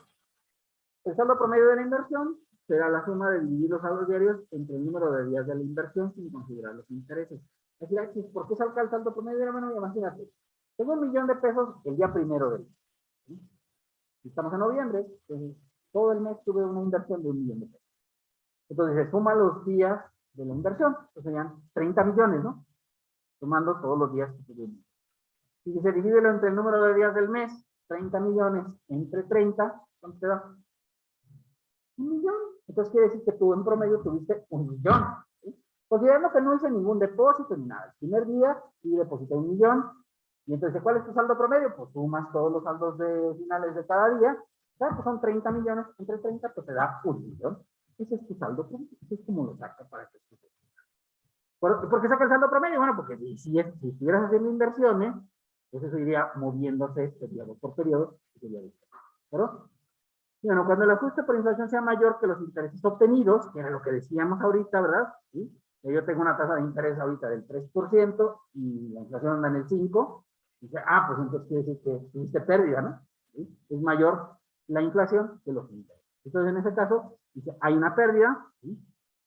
El saldo promedio de la inversión será la suma de dividir los saldos diarios entre el número de días de la inversión sin considerar los intereses. Es decir, ¿por qué salga el saldo promedio? Bueno, imagínate, tengo 1,000,000 de pesos el día primero del mes. ¿Sí? Estamos en noviembre, entonces todo el mes tuve una inversión de 1,000,000 de pesos. Entonces se suma los días de la inversión, que serían 30 millones, ¿no? Sumando todos los días que tuvimos. Y si se divide entre el número de días del mes, 30 millones entre 30, ¿cuánto te da? 1,000,000. Entonces quiere decir que tú en promedio tuviste 1,000,000. ¿Sí? Considerando que no hice ningún depósito ni nada. El primer día sí deposité 1,000,000. Y entonces, ¿cuál es tu saldo promedio? Pues sumas todos los saldos de finales de cada día. Claro, pues son 30 millones entre 30, pues te da 1,000,000. Ese es tu saldo promedio. Ese es como lo saca para que tú. ¿Por qué saca el saldo promedio? Bueno, porque si estuvieras haciendo inversiones, pues eso iría moviéndose periodo por periodo. ¿Pero? Bueno, cuando el ajuste por inflación sea mayor que los intereses obtenidos, que era lo que decíamos ahorita, ¿verdad? ¿Sí? Yo tengo una tasa de interés ahorita del 3% y la inflación anda en el 5%. Dice, pues entonces quiere decir que tuviste pérdida, ¿no? ¿Sí? Es mayor la inflación que los intereses. Entonces, en ese caso, dice, hay una pérdida, ¿sí?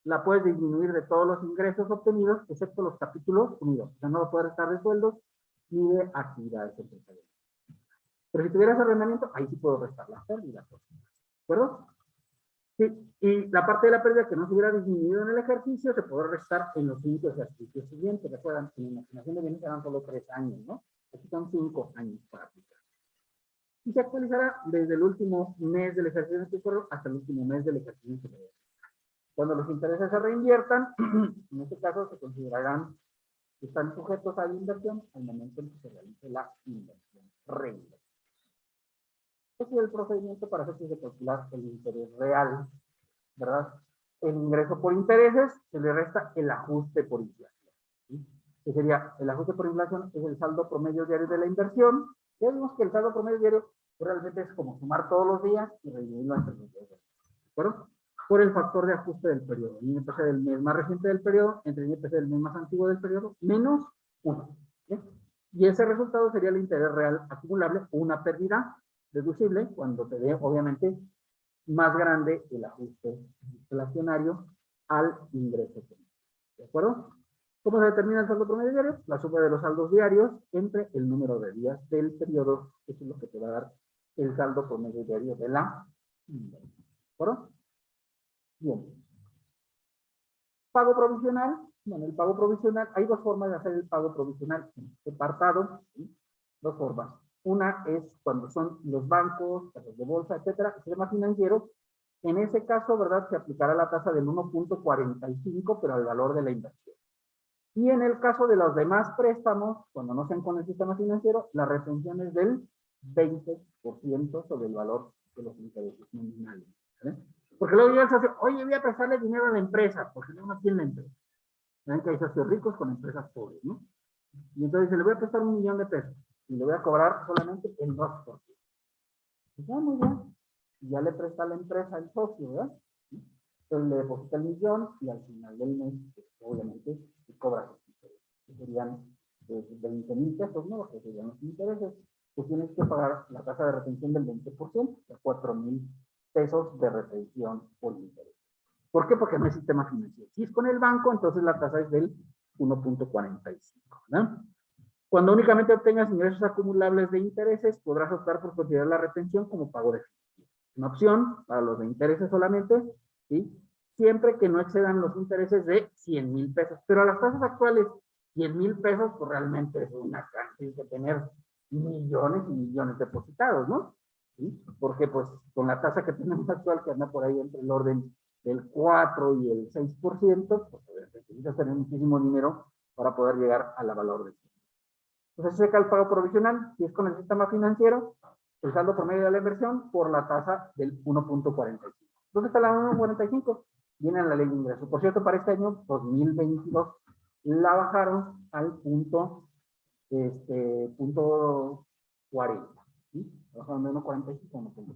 La puedes disminuir de todos los ingresos obtenidos, excepto los capítulos unidos. O sea, no lo puedes restar de sueldos ni de actividades empresariales. Pero si tuvieras arrendamiento, ahí sí puedo restar las pérdidas. ¿De acuerdo? Sí, y la parte de la pérdida que no se hubiera disminuido en el ejercicio se podrá restar en los 5 ejercicios siguientes. Recuerdan, en la asignación de bienes eran solo 3 años, ¿no? Aquí son 5 años para aplicar. Y se actualizará desde el último mes del ejercicio superior hasta el último mes del ejercicio superior. Cuando los intereses se reinviertan, en este caso se considerarán que están sujetos a la inversión al momento en que se realice la inversión, reinversión. Ese es el procedimiento para efectos de calcular el interés real, ¿verdad? El ingreso por intereses se le resta el ajuste por inflación, ¿sí? Que sería el ajuste por inflación, es el saldo promedio diario de la inversión. Ya vimos que el saldo promedio diario realmente es como sumar todos los días y redividirlo entre los días, ¿de acuerdo? Por el factor de ajuste del periodo, el INPC del mes más reciente del periodo entre el INPC del mes más antiguo del periodo menos 1, ¿sí? Y ese resultado sería el interés real acumulable, una pérdida deducible cuando te dé, obviamente, más grande el ajuste inflacionario al ingreso. ¿De acuerdo? ¿Cómo se determina el saldo promedio diario? La suma de los saldos diarios entre el número de días del periodo. Eso es lo que te va a dar el saldo promedio diario de la inversión. ¿De acuerdo? Bien. Pago provisional. Bueno, el pago provisional, hay dos formas de hacer el pago provisional. Separado, ¿sí? Dos formas. Una es cuando son los bancos, casas de bolsa, etcétera, el sistema financiero. En ese caso, ¿verdad? Se aplicará la tasa del 1.45, pero al valor de la inversión. Y en el caso de los demás préstamos, cuando no sean con el sistema financiero, la retención es del 20% sobre el valor de los intereses nominales. ¿Vale? Porque luego llega el socio, oye, voy a prestarle dinero a la empresa, porque no tiene la empresa. Ven que hay socios ricos con empresas pobres, ¿no? Y entonces se le voy a prestar 1 millón de pesos y le voy a cobrar solamente el 2%. Pues ya, muy bien. Y ya le presta a la empresa el socio, ¿verdad? Entonces le deposita el millón y al final del mes, pues, obviamente, se cobra los intereses. Que serían 20,000 pesos, ¿no? Que serían los intereses. Pues tienes que pagar la tasa de retención del 20%, de 4,000 pesos de retención por interés. ¿Por qué? Porque no hay sistema financiero. Si es con el banco, entonces la tasa es del 1.45, ¿verdad? Cuando únicamente obtengas ingresos acumulables de intereses, podrás optar por considerar la retención como pago definitivo. Una opción para los de intereses solamente, ¿sí? Siempre que no excedan los intereses de 100,000 pesos. Pero a las tasas actuales, 100,000 pesos, pues realmente es una cantidad de tener millones y millones depositados, ¿no? ¿Sí? Porque pues con la tasa que tenemos actual, que anda por ahí entre el orden del 4 y el 6%, pues necesitas tener muchísimo dinero para poder llegar al valor de 100. Entonces se seca el pago provisional, si es con el sistema financiero, el saldo promedio de la inversión por la tasa del 1.45. ¿Dónde está la 1.45? Viene en la ley de ingreso. Por cierto, para este año 2022 la bajaron al punto 40. ¿Sí? Bajaron de 1.45 a 1.40.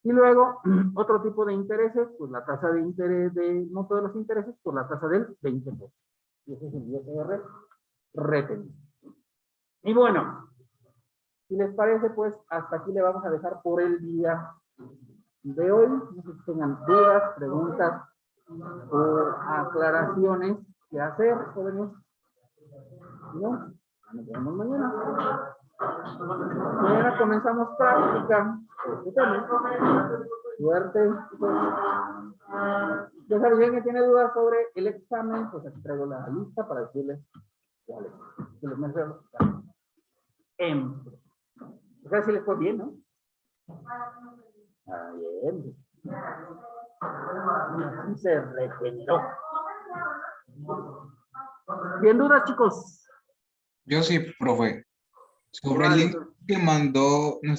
Y luego, otro tipo de intereses, pues la tasa de interés de no todos los intereses, por la tasa del 20%. Y ese es el ISR retenido. Y bueno, si les parece, pues hasta aquí le vamos a dejar por el día de hoy. No sé si tengan dudas, preguntas o aclaraciones que hacer, jóvenes. ¿No? Nos vemos mañana. Mañana comenzamos práctica. Suerte. Ya saben, si alguien tiene dudas sobre el examen, pues aquí traigo la lista para decirles cuál es. Si les menciono. O sea, si les fue bien, ¿no? Ah, bien. Se regeneró. ¿Bien dudas, chicos? Yo sí, profe. Sobre el link que mandó